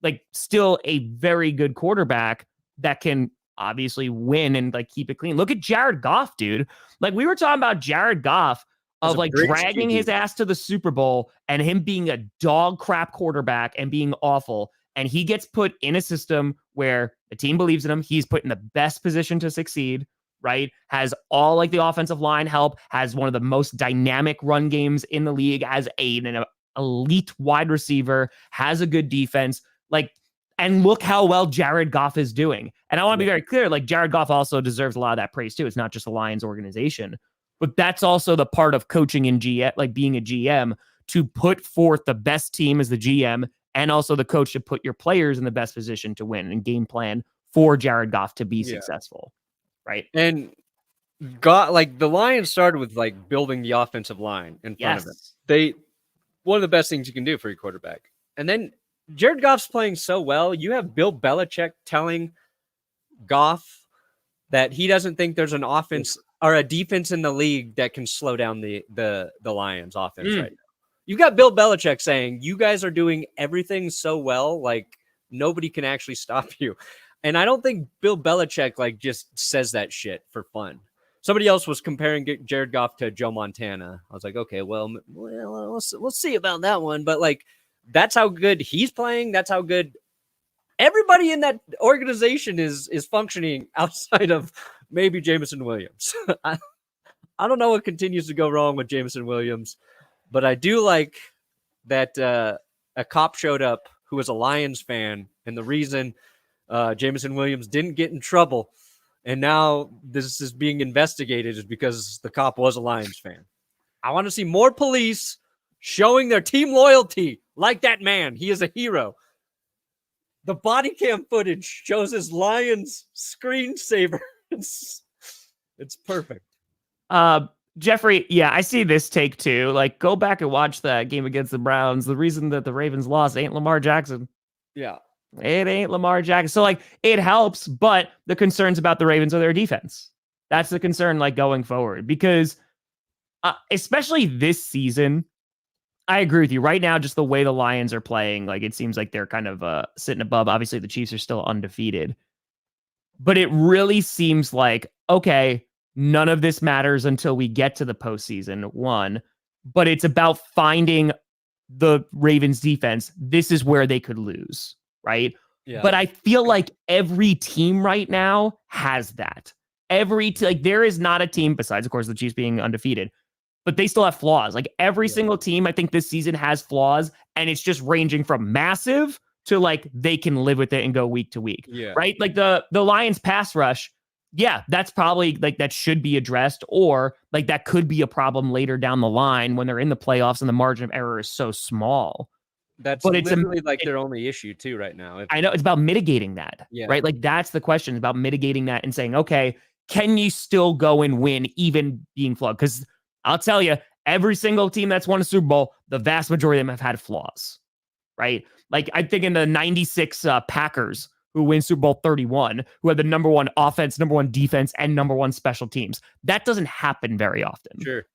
like still a very good quarterback that can obviously win and like keep it clean. Look at Jared Goff, dude. Like we were talking about Jared Goff of like dragging his ass to the Super Bowl and him being a dog crap quarterback and being awful. And he gets put in a system where the team believes in him. He's put in the best position to succeed, right? Has all like the offensive line help, has one of the most dynamic run games in the league, has an elite wide receiver, has a good defense. Like, and look how well Jared Goff is doing. And I want to be very clear, like Jared Goff also deserves a lot of that praise too. It's not just the Lions organization, but that's also the part of coaching in GM, like being a GM, to put forth the best team as the GM and also the coach to put your players in the best position to win and game plan for Jared Goff to be successful. Right. And like the Lions started with like building the offensive line in front of it. One of the best things you can do for your quarterback. And then Jared Goff's playing so well. You have Bill Belichick telling Goff that he doesn't think there's an offense or a defense in the league that can slow down the Lions offense right now. You've got Bill Belichick saying you guys are doing everything so well, like nobody can actually stop you. And I don't think Bill Belichick like just says that shit for fun. Somebody else was comparing Jared Goff to Joe Montana. I was like, okay, well, we'll see about that one. But like, that's how good he's playing. That's how good everybody in that organization is functioning outside of maybe Jameson Williams. I don't know what continues to go wrong with Jameson Williams, but I do like that a cop showed up who was a Lions fan, and the reason Jameson Williams didn't get in trouble and now this is being investigated is because the cop was a Lions fan. I want to see more police showing their team loyalty like that man. He is a hero. The body cam footage shows his Lions screensaver. It's perfect. Jeffrey, yeah, I see this take too. Like, go back and watch that game against the Browns. The reason that the Ravens lost ain't Lamar Jackson. Yeah. It ain't Lamar Jackson. So, like, it helps, but the concerns about the Ravens are their defense. That's the concern, like, going forward. Because, especially this season, I agree with you. Right now, just the way the Lions are playing, like, it seems like they're kind of sitting above. Obviously, the Chiefs are still undefeated. But it really seems like, okay, none of this matters until we get to the postseason, one. But it's about finding the Ravens defense. This is where they could lose, right? Yeah. But I feel like every team right now has that. Like there is not a team, besides, of course, the Chiefs being undefeated, but they still have flaws. Like every single team, I think this season has flaws, and it's just ranging from massive to like they can live with it and go week to week, right? Like the Lions pass rush, yeah, that's probably like that should be addressed, or like that could be a problem later down the line when they're in the playoffs and the margin of error is so small. But it's literally like their only issue too right now. I know, it's about mitigating that, right? Like that's the question, it's about mitigating that and saying, okay, can you still go and win even being flawed? Because I'll tell you, every single team that's won a Super Bowl, the vast majority of them have had flaws, right? Like I think in the 96 Packers, who win Super Bowl 31, who had the number one offense, number one defense, and number one special teams. That doesn't happen very often. Sure.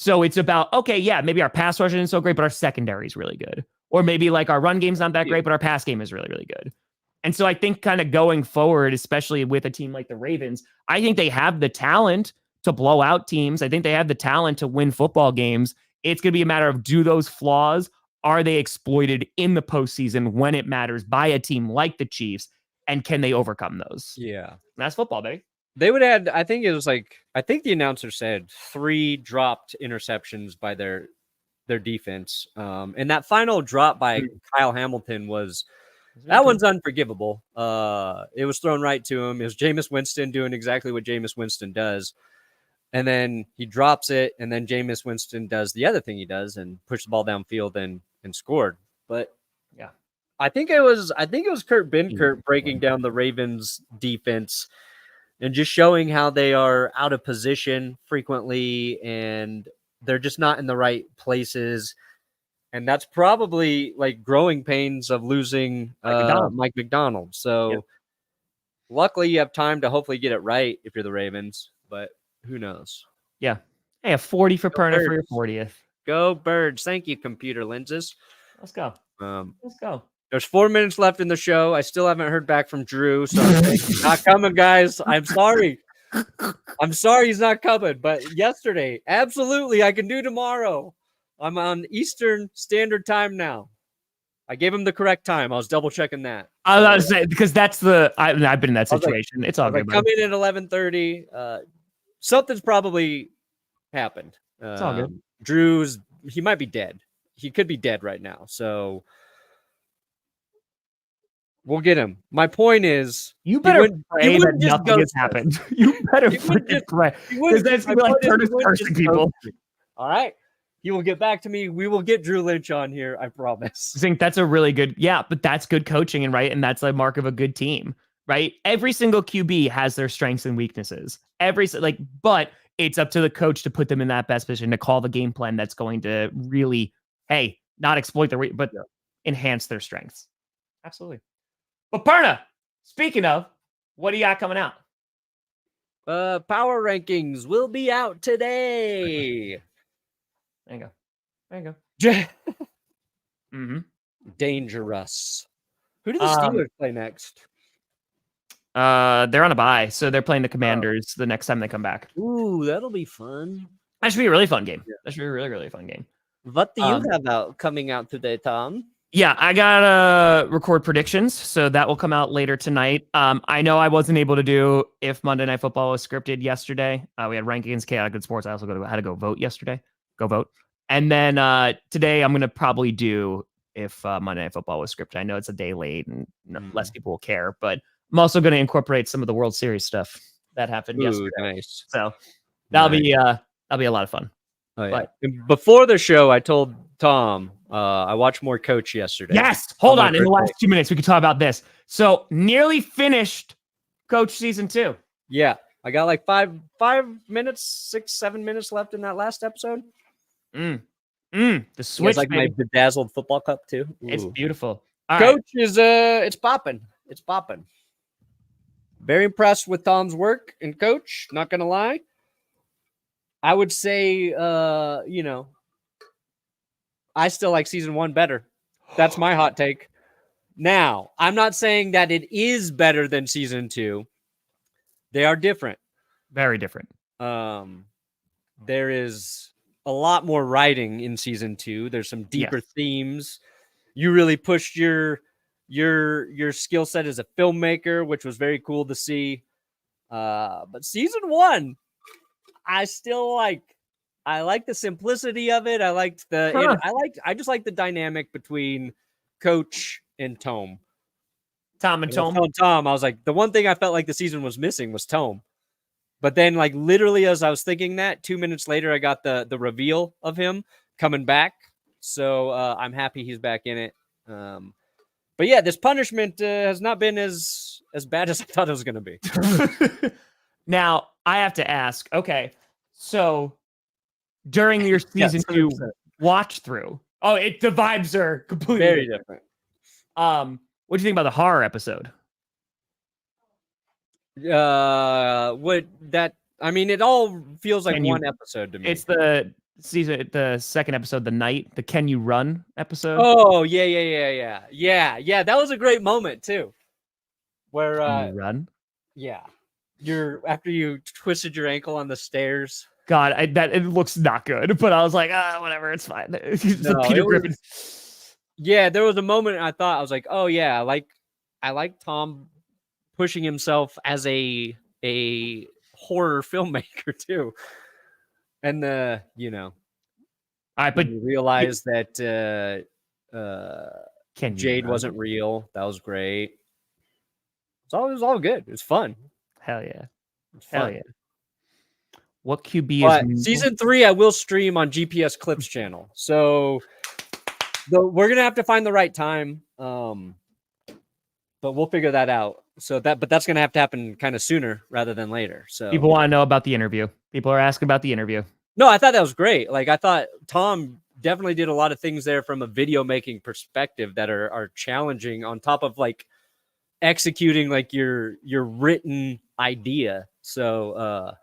So it's about, okay, yeah, maybe our pass rush isn't so great, but our secondary is really good. Or maybe like our run game's not that great, but our pass game is really, really good. And so I think kind of going forward, especially with a team like the Ravens, I think they have the talent to blow out teams. I think they have the talent to win football games. It's going to be a matter of, do those flaws, are they exploited in the postseason when it matters by a team like the Chiefs? And can they overcome those? Yeah. That's football, baby. They would add, I think the announcer said 3 dropped interceptions by their defense. And that final drop by Kyle Hamilton one's unforgivable. It was thrown right to him. It was Jameis Winston doing exactly what Jameis Winston does. And then he drops it, and then Jameis Winston does the other thing he does and pushed the ball downfield and scored. But yeah, I think it was Kurt Benkert breaking down the Ravens defense and just showing how they are out of position frequently and they're just not in the right places. And that's probably like growing pains of losing Mike McDonald. So luckily you have time to hopefully get it right if you're the Ravens, but who knows? Yeah. Hey, a 40 for Perna for your 40th. Go Birds. Thank you, computer lenses. Let's go. Let's go. There's 4 minutes left in the show. I still haven't heard back from Drew. So not coming, guys. I'm sorry. I'm sorry he's not coming. But yesterday, absolutely, I can do tomorrow. I'm on Eastern Standard Time now. I gave him the correct time. I was double checking that. I was about to say, because that's I've been in that situation. It's all good. Come in at 11:30. Something's probably happened. It's all good. He might be dead. He could be dead right now. So we'll get him. My point is, you better pray that nothing has happened. You better pray. Because that's going to be like Curtis cursing people. All right. He will get back to me. We will get Drew Lynch on here. I promise. I think that's a really good, but that's good coaching, and right. And that's a mark of a good team, right? Every single QB has their strengths and weaknesses. But it's up to the coach to put them in that best position to call the game plan that's going to really, not exploit but enhance their strengths. Absolutely. But Perna, speaking of, what do you got coming out? Power rankings will be out today. There you go. Mm-hmm. Dangerous. Who do the Steelers play next? They're on a bye, so they're playing the Commanders the next time they come back. Ooh, that'll be fun. That should be a really fun game. That should be a really, really fun game. What do you have coming out today, Tom? Yeah, I got record predictions, so that will come out later tonight. I know I wasn't able to do if Monday Night Football was scripted yesterday. We had rankings, Chaotic Good Sports. I also had to go vote yesterday. Go vote. And then today I'm going to probably do if Monday Night Football was scripted. I know it's a day late and less people will care, but I'm also going to incorporate some of the World Series stuff that happened yesterday. Nice. So that'll be a lot of fun. Oh, yeah. Before the show, I told Tom I watched more Coach yesterday. Yes. Hold on. In the last 2 minutes, we could talk about this. So nearly finished Coach season 2. Yeah. I got like 5 minutes, 6, 7 minutes left in that last episode. The switch. Like my bedazzled football cup too. Ooh. It's beautiful. All Coach is it's popping. It's popping. Very impressed with Tom's work and Coach. Not gonna lie. I would say I still like season 1 better. That's my hot take. Now, I'm not saying that it is better than season 2. They are different. Very different. There is a lot more writing in season 2. There's some deeper themes. You really pushed your skill set as a filmmaker, which was very cool to see. But season 1, I still like. I like the simplicity of it. I liked I just like the dynamic between Coach and Tome. Tom and Tome. Tom, I was like, the one thing I felt like the season was missing was Tome. But then, like, literally as I was thinking that, 2 minutes later, I got the reveal of him coming back. So I'm happy he's back in it. But yeah, this punishment has not been as bad as I thought it was going to be. Now, I have to ask, okay, so during your season 2 watch through, the vibes are completely very different. What do you think about the horror episode? It all feels like one episode to me. It's the season, the second episode, the Can You Run episode. Oh yeah. That was a great moment too. Where Can you run? Yeah, after you twisted your ankle on the stairs. God, it looks not good, but I was like, whatever, it's fine. Peter Griffin. Yeah, there was a moment I thought, I was like, oh yeah, I like Tom pushing himself as a horror filmmaker too. And you know, all right, but you realize that Jade run? wasn't real. That was great. It was all good. It was fun. Hell yeah. Hell yeah. What QB is season 3? I will stream on GPS Clips channel. So we're gonna have to find the right time. But we'll figure that out. But that's gonna have to happen kind of sooner rather than later. So people want to know about the interview. People are asking about the interview. No, I thought that was great. Like, I thought Tom definitely did a lot of things there from a video making perspective that are challenging, on top of like executing like your written idea. So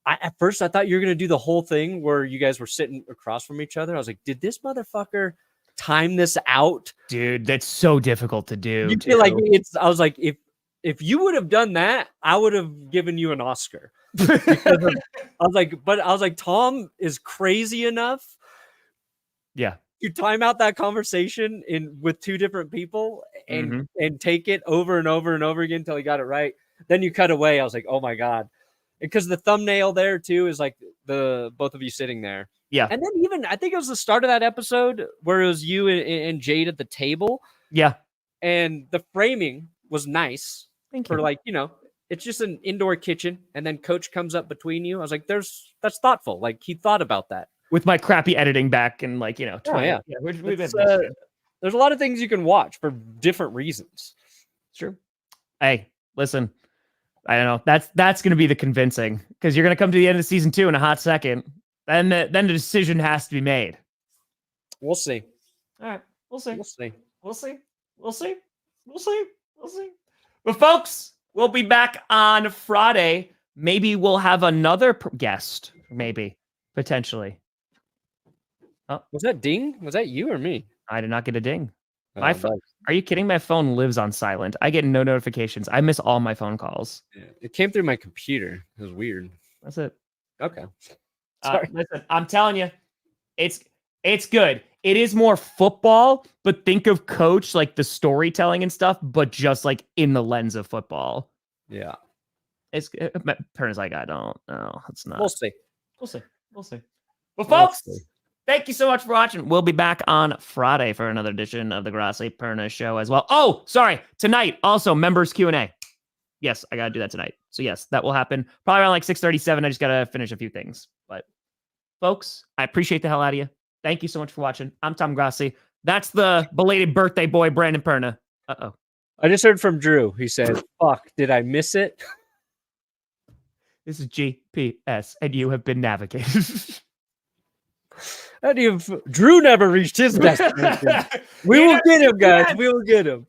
at first I thought you were gonna do the whole thing where you guys were sitting across from each other. I was like, did this motherfucker time this out? Dude, that's so difficult to do. You feel like I was like, if you would have done that, I would have given you an Oscar. I was like, Tom is crazy enough. Yeah. You time out that conversation with two different people and take it over and over and over again until he got it right. Then you cut away. I was like, oh my God. Because the thumbnail there too is like both of you sitting there. Yeah. And then even, I think it was the start of that episode where it was you and Jade at the table. Yeah. And the framing was nice. Thank for you. like, it's just an indoor kitchen and then coach comes up between you. I was like, that's thoughtful. Like, he thought about that. With my crappy editing back and like, 20. Yeah. There's a lot of things you can watch for different reasons. It's true. Hey, listen, I don't know. That's going to be the convincing, because you're going to come to the end of season 2 in a hot second. Then the decision has to be made. We'll see. All right. We'll see. We'll see. But folks, we'll be back on Friday. Maybe we'll have another guest. Maybe. Potentially. Oh, was that ding? Was that you or me? I did not get a ding. Are you kidding? My phone lives on silent. I get no notifications. I miss all my phone calls. Yeah, it came through my computer. It was weird. That's it. Okay. Listen, I'm telling you, it's good. It is more football, but think of Coach, like the storytelling and stuff, but just like in the lens of football. Yeah. Perna's like, I don't know. It's not. We'll see. Well, folks, thank you so much for watching. We'll be back on Friday for another edition of the Grossi Perna Show as well. Oh, sorry. Tonight, also, members Q&A. Yes, I got to do that tonight. So yes, that will happen probably around like 6:37. I just got to finish a few things. But folks, I appreciate the hell out of you. Thank you so much for watching. I'm Tom Grossi. That's the belated birthday boy, Brandon Perna. Uh-oh. I just heard from Drew. He said, fuck, did I miss it? This is GPS, and you have been navigated. Drew never reached his destination. We will get him, guys. We will get him.